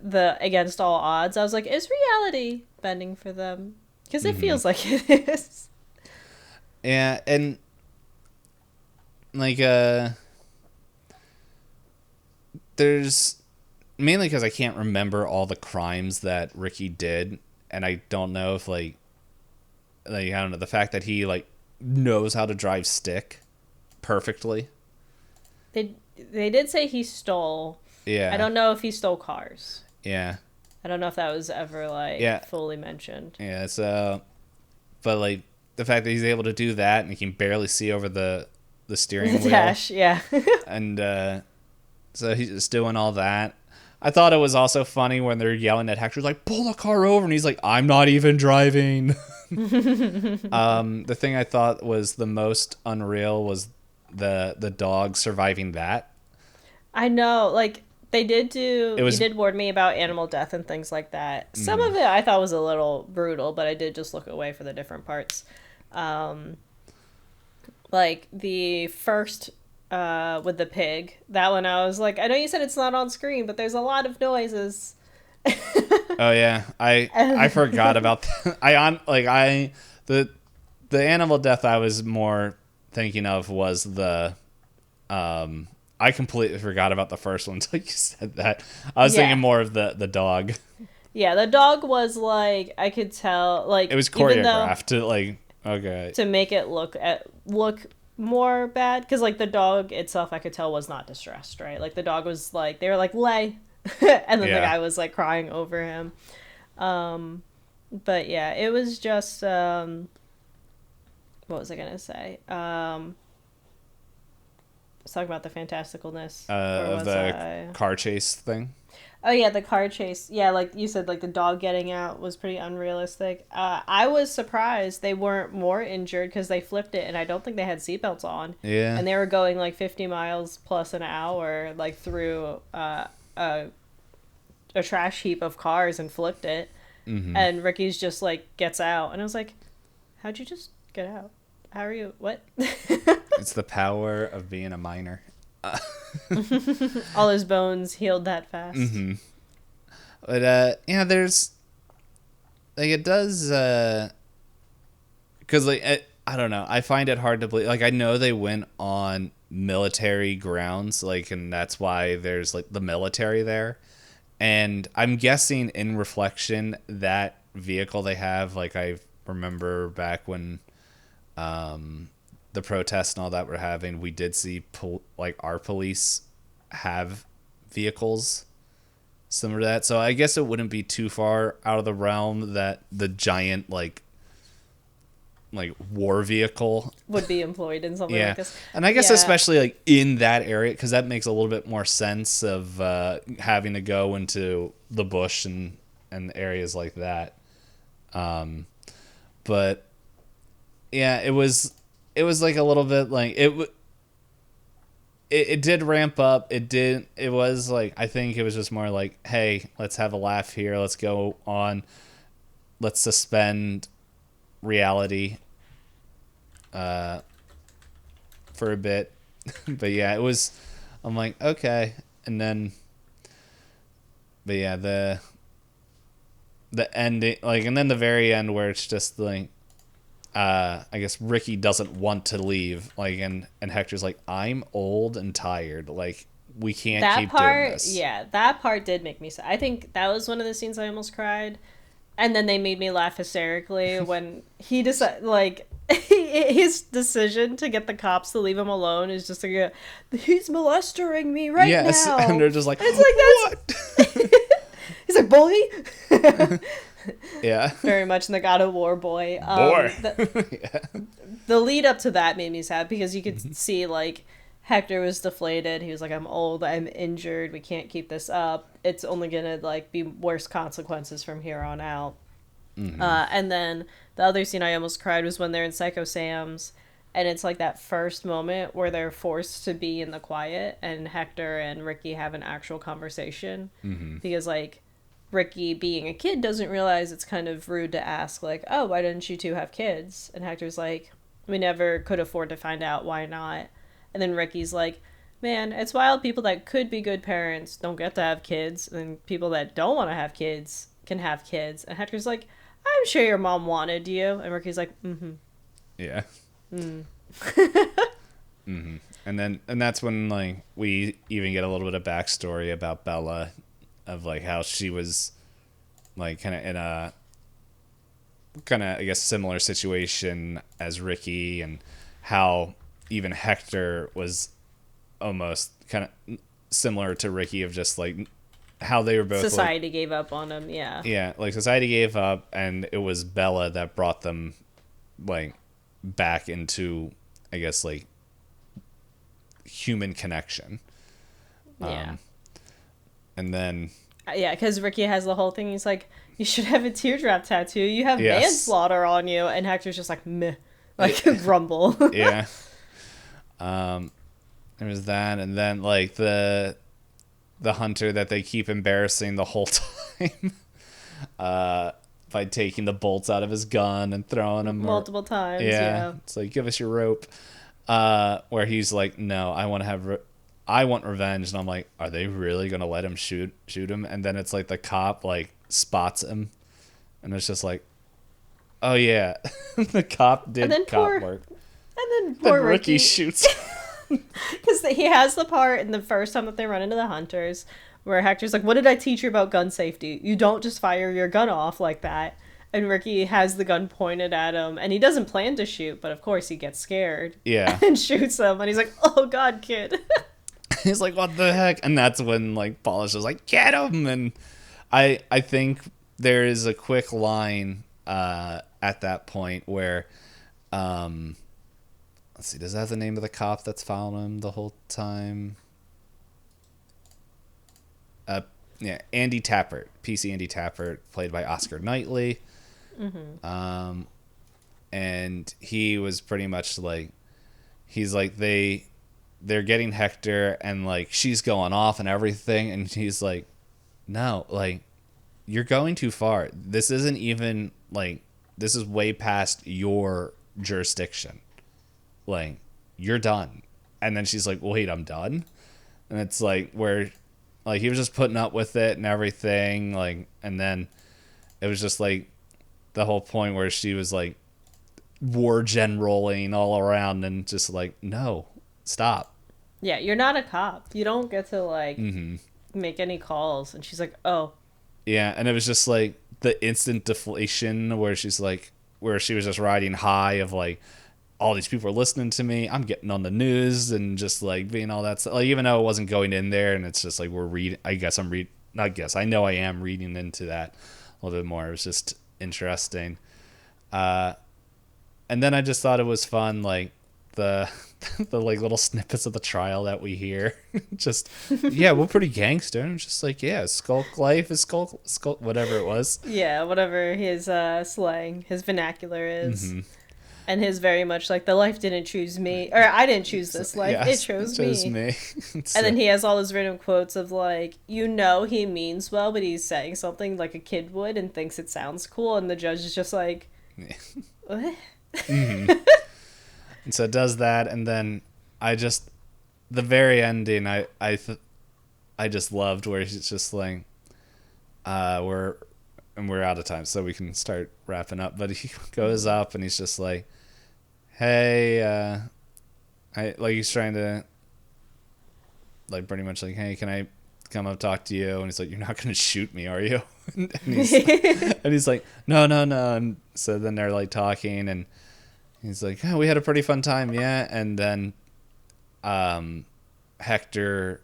the against all odds, I was like, is reality bending for them? Because it feels like it is. Yeah, and like there's mainly because I can't remember all the crimes that Ricky did, and I don't know if like, I don't know, the fact that he like knows how to drive stick perfectly. They did say he stole. I Yeah. don't know if he stole cars. Yeah. I don't know if that was ever like Yeah. fully mentioned. Yeah. So, but like the fact that he's able to do that and he can barely see over the The steering wheel, dash, yeah. and so he's just doing all that. I thought it was also funny when they're yelling at Hector, like, pull the car over, and he's like, I'm not even driving. The thing I thought was the most unreal was the dog surviving that. I know, like they did It do. You was did warn me about animal death and things like that. Some of it I thought was a little brutal, but I did just look away for the different parts. Um, like the first with the pig, that one I was like, I know you said it's not on screen, but there's a lot of noises. oh yeah, I forgot about that. The the animal death I was more thinking of was the I completely forgot about the first one until you said that. I was Yeah. thinking more of the dog. Yeah, the dog was like I could tell It like was even though choreographed to like okay. to make it look more bad because like the dog itself I could tell was not distressed, right? Like the dog was like they were like lay and then the Yeah. guy was like crying over him. But yeah, it was just what was I gonna say? I was talking about the fantasticalness, or Of was the I? car chase thing. Oh yeah, the car chase. Yeah, like you said, like the dog getting out was pretty unrealistic. I was surprised they weren't more injured because they flipped it, and I don't think they had seatbelts on, Yeah. and they were going like 50 miles plus an hour, like through a trash heap of cars and flipped it, and Ricky's just like gets out, and I was like, how'd you just get out? How are you? What? It's the power of being a minor. All his bones healed that fast. But yeah, there's like it does because like I don't know. I find it hard to believe. Like I know they went on military grounds, like, and that's why there's like the military there. And I'm guessing in reflection that vehicle they have, like I remember back when the protests and all that we're having, we did see like our police have vehicles similar to that. So I guess it wouldn't be too far out of the realm that the giant like war vehicle Would be employed in something yeah, like this. and I guess Yeah. especially like in that area because that makes a little bit more sense of having to go into the bush and areas like that. But yeah, it was like a little bit like it did ramp up. It was like I think it was just more like, hey, let's have a laugh here. Let's go on. Let's suspend reality for a bit. But yeah, it was I'm like, okay. And then but yeah, the ending like and then the very end where it's just like I guess Ricky doesn't want to leave, like, and Hector's like, I'm old and tired, like, we can't That keep doing part, this. yeah, that part did make me sad. I think that was one of the scenes I almost cried. And then they made me laugh hysterically when he decided, like, his decision to get the cops to leave him alone is just like, he's molesting me right Yes, now. and they're just like, It's like, what? he's like, boy. Yeah. Very much in the God of War boy. Boy. The, the lead up to that made me sad because you could see, like, Hector was deflated. He was like, I'm old, I'm injured, we can't keep this up. It's only gonna, like, be worse consequences from here on out. And then the other scene I almost cried was when they're in Psycho Sam's, and it's like that first moment where they're forced to be in the quiet, and Hector and Ricky have an actual conversation. Because, like, Ricky, being a kid, doesn't realize it's kind of rude to ask, like, oh, why didn't you two have kids? And Hector's like, we never could afford to find out, why not? And then Ricky's like, man, it's wild people that could be good parents don't get to have kids, and people that don't want to have kids can have kids. And Hector's like, I'm sure your mom wanted you. And Ricky's like, mm-hmm. Yeah. And that's when, like, we even get a little bit of backstory about Bella, of, like, how she was, like, kind of in a kind of, I guess, similar situation as Ricky, and how even Hector was almost kind of similar to Ricky, of just like how they were both like, Society gave up on him. Yeah. yeah, like society gave up, and it was Bella that brought them like back into, I guess, like human connection. Yeah. And then Yeah, because Ricky has the whole thing. He's like, "You should have a teardrop tattoo. You have yes, manslaughter on you," and Hector's just like, "Meh," like grumble. yeah. There was that, and then like the hunter that they keep embarrassing the whole time, by taking the bolts out of his gun and throwing them Multiple times. yeah, Yeah. it's like, give us your rope. Where he's like, no, I want to I want revenge, and I'm like, are they really gonna let him shoot him? And then it's like the cop like spots him, and it's just like, oh yeah, the cop did cop work. And then poor Ricky Ricky shoots. because he has the part in the first time that they run into the hunters where Hector's like, "What did I teach you about gun safety? You don't just fire your gun off like that." And Ricky has the gun pointed at him, and he doesn't plan to shoot, but of course he gets scared. Yeah. And shoots him, and he's like, "Oh God, kid." He's like, what the heck? And that's when like Polish is like, get him. And I think there is a quick line at that point where let's see, does that have the name of the cop that's following him the whole time? Yeah, Andy Tappert, PC Andy Tappert, played by Oscar Knightley. Mm-hmm. And he was pretty much like, he's like, they're getting Hector, and like she's going off and everything, and he's like, no, like, you're going too far. This isn't even like, this is way past your jurisdiction. Like, you're done. And then she's like, wait, I'm done? And it's like, where like he was just putting up with it and everything, like, and then it was just like the whole point where she was like war generaling all around, and just like, no, stop. Yeah, you're not a cop. You don't get to like make any calls. And she's like, "Oh." Yeah, and it was just like the instant deflation where she's like, where she was just riding high of like, all these people are listening to me, I'm getting on the news, and just like being all that stuff. Like, even though it wasn't going in there, and it's just like we're reading. I know I am reading into that a little bit more. It was just interesting. And then I just thought it was fun, like the the like little snippets of the trial that we hear. Just, yeah, we're pretty gangster. And just like, yeah, skulk life is skulk whatever it was. Yeah, whatever his slang, his vernacular is. Mm-hmm. And his very much like, the life didn't choose me, or I didn't choose this life, yeah, it chose me. And then he has all his random quotes of like, he means well, but he's saying something like a kid would and thinks it sounds cool, and the judge is just like, what? Mm-hmm. And so it does that, and then the very ending, I just loved, where he's just like, we're out of time, so we can start wrapping up. But he goes up, and he's just like, hey, he's trying to, like, pretty much like, hey, can I come up talk to you? And he's like, you're not gonna shoot me, are you? and he's like, no. And so then they're like talking, and he's like, oh, we had a pretty fun time, yeah. And then Hector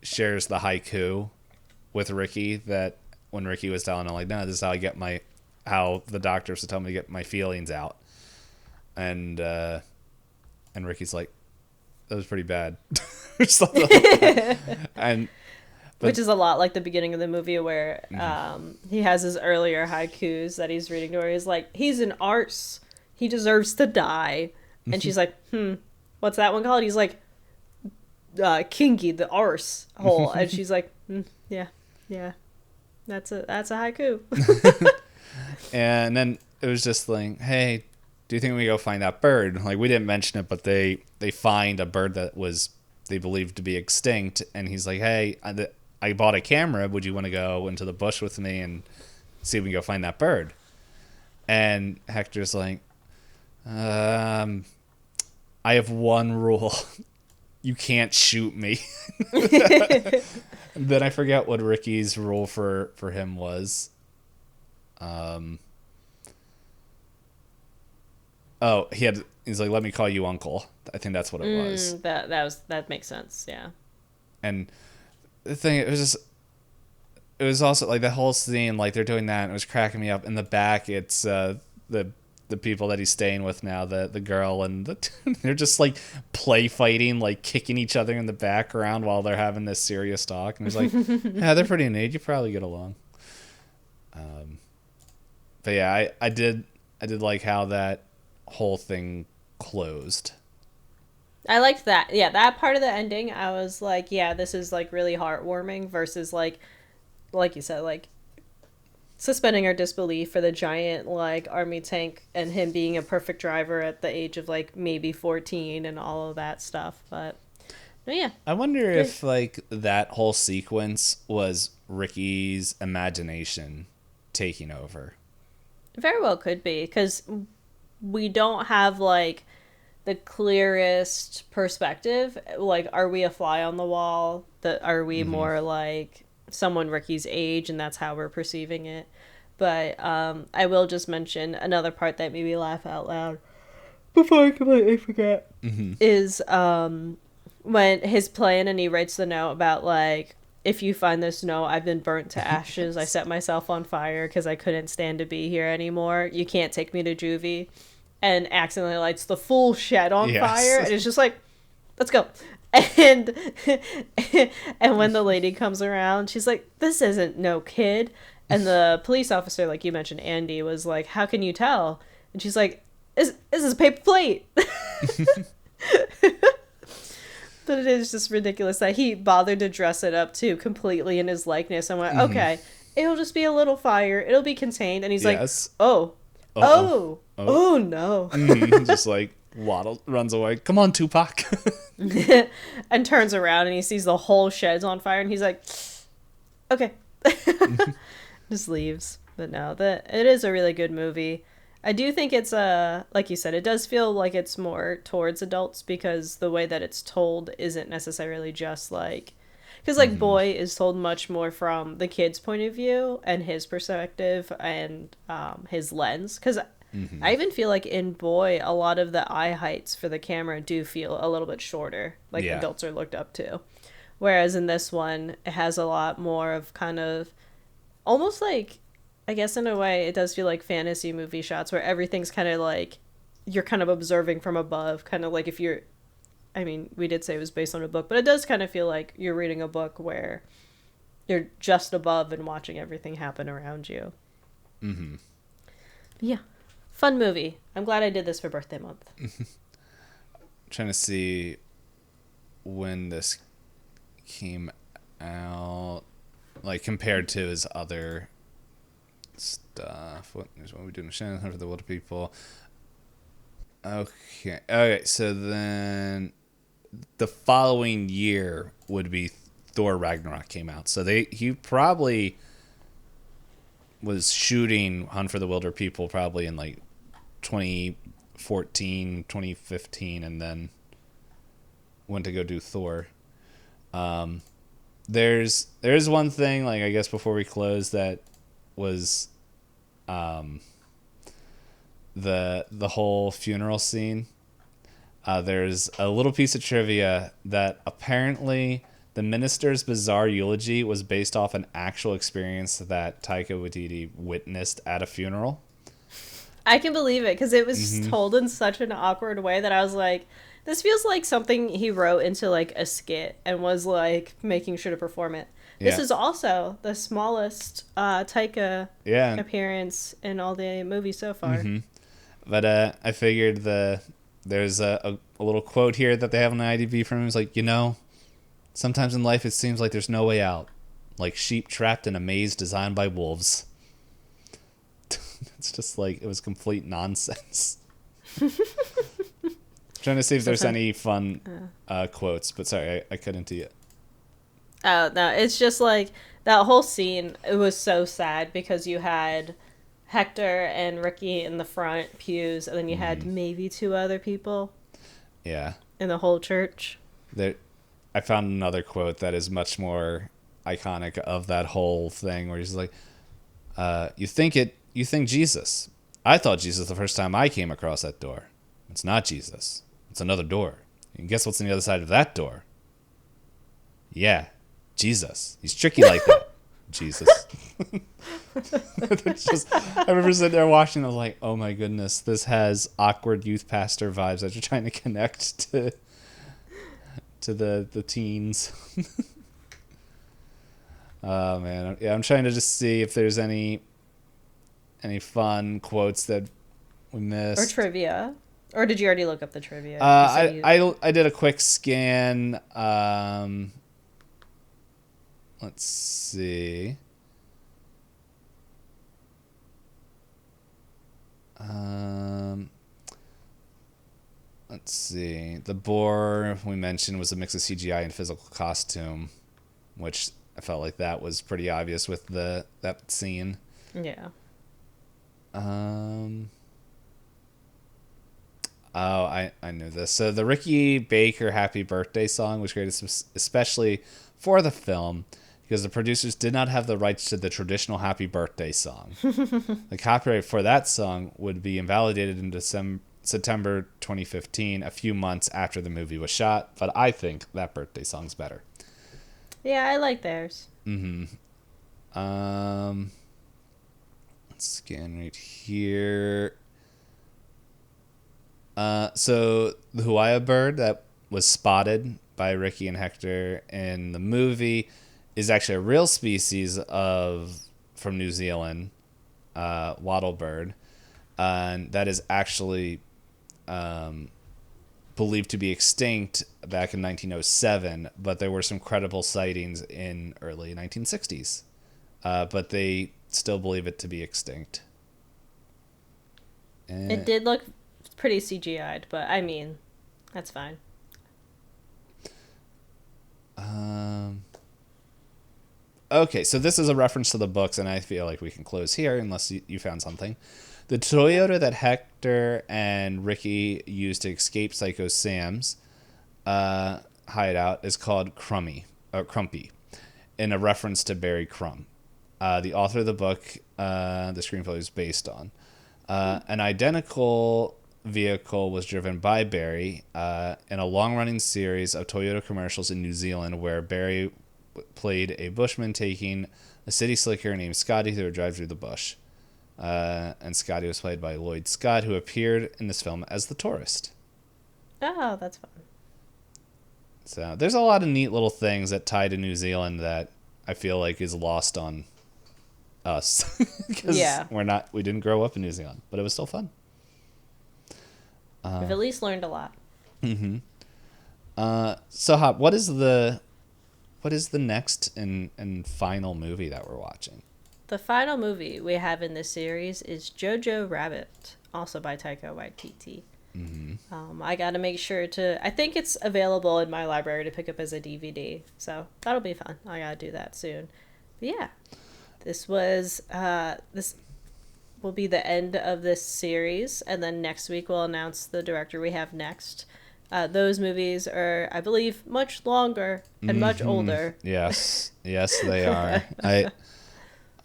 shares the haiku with Ricky, that when Ricky was telling him, like, no, this is how I get how the doctors would tell me to get my feelings out. And Ricky's like, that was pretty bad. Which is a lot like the beginning of the movie, where he has his earlier haikus that he's reading to her. He's like, he's an arse. He deserves to die. And she's like, what's that one called? He's like, kinky, the arse hole. And she's like, yeah, that's a haiku. And then it was just like, hey, do you think we go find that bird? Like, we didn't mention it, but they find a bird that was they believed to be extinct, and he's like, hey, I bought a camera, would you want to go into the bush with me and see if we can go find that bird? And Hector's like, I have one rule. You can't shoot me. Then I forget what Ricky's rule for him was. Oh, he's like, let me call you uncle. I think that's what it was. That makes sense. Yeah. And the thing, it was also like that whole scene, like they're doing that, and it was cracking me up. In the back, it's the people that he's staying with now, the girl and they're just like play fighting, like kicking each other in the background while they're having this serious talk. And he's like, yeah, they're pretty neat. You probably get along. But yeah, I did like how that whole thing closed. I liked that. Yeah, that part of the ending, I was like, yeah, this is like really heartwarming versus like you said, like suspending our disbelief for the giant like army tank and him being a perfect driver at the age of like maybe 14 and all of that stuff. But yeah. I wonder Good. if like that whole sequence was Ricky's imagination taking over. Very well could be because we don't have like the clearest perspective. Like, are we a fly on the wall? Are we Mm-hmm. more like someone Ricky's age, and that's how we're perceiving it? But I will just mention another part that made me laugh out loud before I completely forget Mm-hmm. is when his plan and he writes the note about like, if you find this note, I've been burnt to ashes. I Yes. set myself on fire because I couldn't stand to be here anymore. You can't take me to juvie. And accidentally lights the full shed on fire. And Yes. it's just like, let's go. And and when the lady comes around, she's like, this isn't no kid. And the police officer, like you mentioned, Andy, was like, how can you tell? And she's like, this is a paper plate. But it is just ridiculous that he bothered to dress it up too completely in his likeness and went, Mm-hmm. okay, it'll just be a little fire, it'll be contained. And he's like, Yes. oh, Uh-oh. oh, Oh. oh no. Mm-hmm. Just like waddle runs away. Come on, Tupac. And turns around and he sees the whole shed's on fire and he's like, okay. Just leaves. But no, it is a really good movie. I do think it's like you said, it does feel like it's more towards adults because the way that it's told isn't necessarily just like, because like Mm-hmm. Boy is told much more from the kid's point of view and his perspective and his lens. Because Mm-hmm. I even feel like in Boy, a lot of the eye heights for the camera do feel a little bit shorter, like Yeah. adults are looked up to. Whereas in this one, it has a lot more of kind of almost like, I guess in a way it does feel like fantasy movie shots where everything's kind of like you're kind of observing from above, kind of like if you're, I mean, we did say it was based on a book, but it does kind of feel like you're reading a book where you're just above and watching everything happen around you. Mm-hmm. Yeah. Fun movie. I'm glad I did this for birthday month. Trying to see when this came out, like compared to his other stuff. What are we doing? Shannon for the Wilderpeople. Okay. Okay. So then the following year would be Thor Ragnarok came out. So he probably was shooting Hunt for the Wilderpeople probably in like 2014, 2015, and then went to go do Thor. There's one thing, like I guess before we close, that was the whole funeral scene. There's a little piece of trivia that apparently the minister's bizarre eulogy was based off an actual experience that Taika Waititi witnessed at a funeral. I can believe it because it was Mm-hmm. told in such an awkward way that I was like, this feels like something he wrote into like a skit and was like making sure to perform it. This Yeah. is also the smallest Taika Yeah. appearance in all the movies so far. Mm-hmm. But I figured there's a little quote here that they have on the IDB from him. It's like, sometimes in life it seems like there's no way out, like sheep trapped in a maze designed by wolves. It's just like it was complete nonsense. Trying to see if there's Sometimes- any fun quotes, but sorry, I couldn't do it. Oh no, it's just like that whole scene. It was so sad because you had Hector and Ricky in the front pews, and then you had maybe two other people Yeah, in the whole church. there. I found another quote that is much more iconic of that whole thing, where he's like, You think Jesus. I thought Jesus the first time I came across that door. It's not Jesus. It's another door. And guess what's on the other side of that door? Yeah, Jesus. He's tricky like that. Jesus. It's just, I remember sitting there watching, I was like, oh my goodness, this has awkward youth pastor vibes that you're trying to connect to the teens. Oh man, yeah, I'm trying to just see if there's any fun quotes that we Or missed. trivia. Or did you already look up the trivia? I did a quick scan. Let's see. Let's see. The boar we mentioned was a mix of CGI and physical costume, which I felt like that was pretty obvious with that scene. Yeah. Oh, I knew this. So the Ricky Baker Happy Birthday song was created especially for the film because the producers did not have the rights to the traditional Happy Birthday song. The copyright for that song would be invalidated in September 2015, a few months after the movie was shot, but I think that birthday song's better. Yeah, I like theirs. Let's scan right here. So the Huaya bird that was spotted by Ricky and Hector in the movie is actually a real species from New Zealand, wattle bird, and that is actually believed to be extinct back in 1907, but there were some credible sightings in early 1960s, but they still believe it to be extinct. It did look pretty CGI'd, but I mean, that's fine. Okay, so this is a reference to the books, and I feel like we can close here unless you found something. The Toyota that Hector and Ricky used to escape Psycho Sam's hideout is called Crumpy, in a reference to Barry Crumb, the author of the book the screenplay is based on. An identical vehicle was driven by Barry in a long-running series of Toyota commercials in New Zealand where Barry played a bushman taking a city slicker named Scotty through a drive through the bush. And Scotty was played by Lloyd Scott, who appeared in this film as the tourist. Oh, that's fun. So there's a lot of neat little things that tie to New Zealand that I feel like is lost on us. Because we didn't grow up in New Zealand, but it was still fun. We've at least learned a lot. Mm-hmm. So Hop, what is the next and final movie that we're watching? The final movie we have in this series is Jojo Rabbit, also by Taika Waititi. Mm-hmm. I gotta make sure I think it's available in my library to pick up as a DVD, so that'll be fun. I gotta do that soon. But yeah, this will be the end of this series, and then next week we'll announce the director we have next. Those movies are, I believe, much longer and much older. Yes, they are.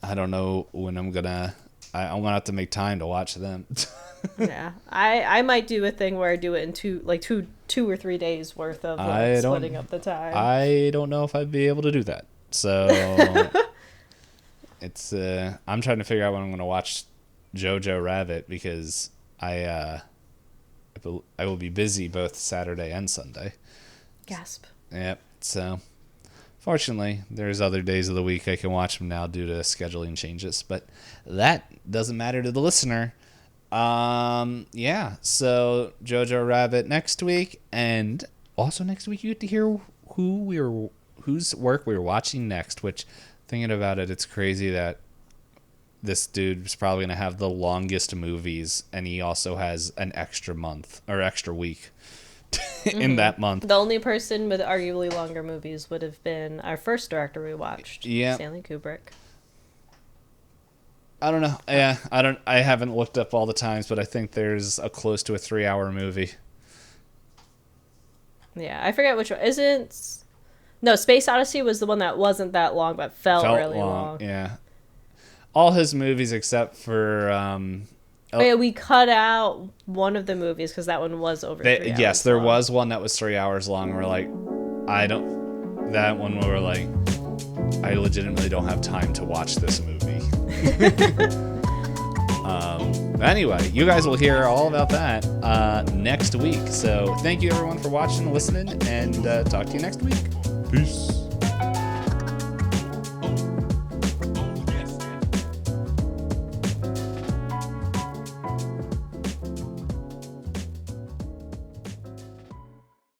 I don't know when I'm gonna have to make time to watch them. Yeah, I might do a thing where I do it in two or 3 days worth of splitting up the time. I don't know if I'd be able to do that. So it's I'm trying to figure out when I'm gonna watch Jojo Rabbit because I will be busy both Saturday and Sunday. Gasp. Yep. So fortunately, there's other days of the week I can watch them now due to scheduling changes, but that doesn't matter to the listener. Yeah. So Jojo Rabbit next week, and also next week you get to hear whose work we're watching next. Which, thinking about it, it's crazy that this dude is probably gonna have the longest movies, and he also has an extra month or extra week in that month. The only person with arguably longer movies would have been our first director we watched, Stanley Kubrick. I don't know. Yeah, I haven't looked up all the times, but I think there's a close to a 3-hour movie. Yeah, I forget which one. No, Space Odyssey was the one that wasn't that long, but felt really long. Yeah. all his movies except for Oh, yeah, we cut out one of the movies because that one was over 3 hours. yes, there long. was one that was 3 hours long. We're like, I don't. That one where we're like, I legitimately don't have time to watch this movie. Anyway, you guys will hear all about that next week. So thank you everyone for watching and listening, and talk to you next week. Peace.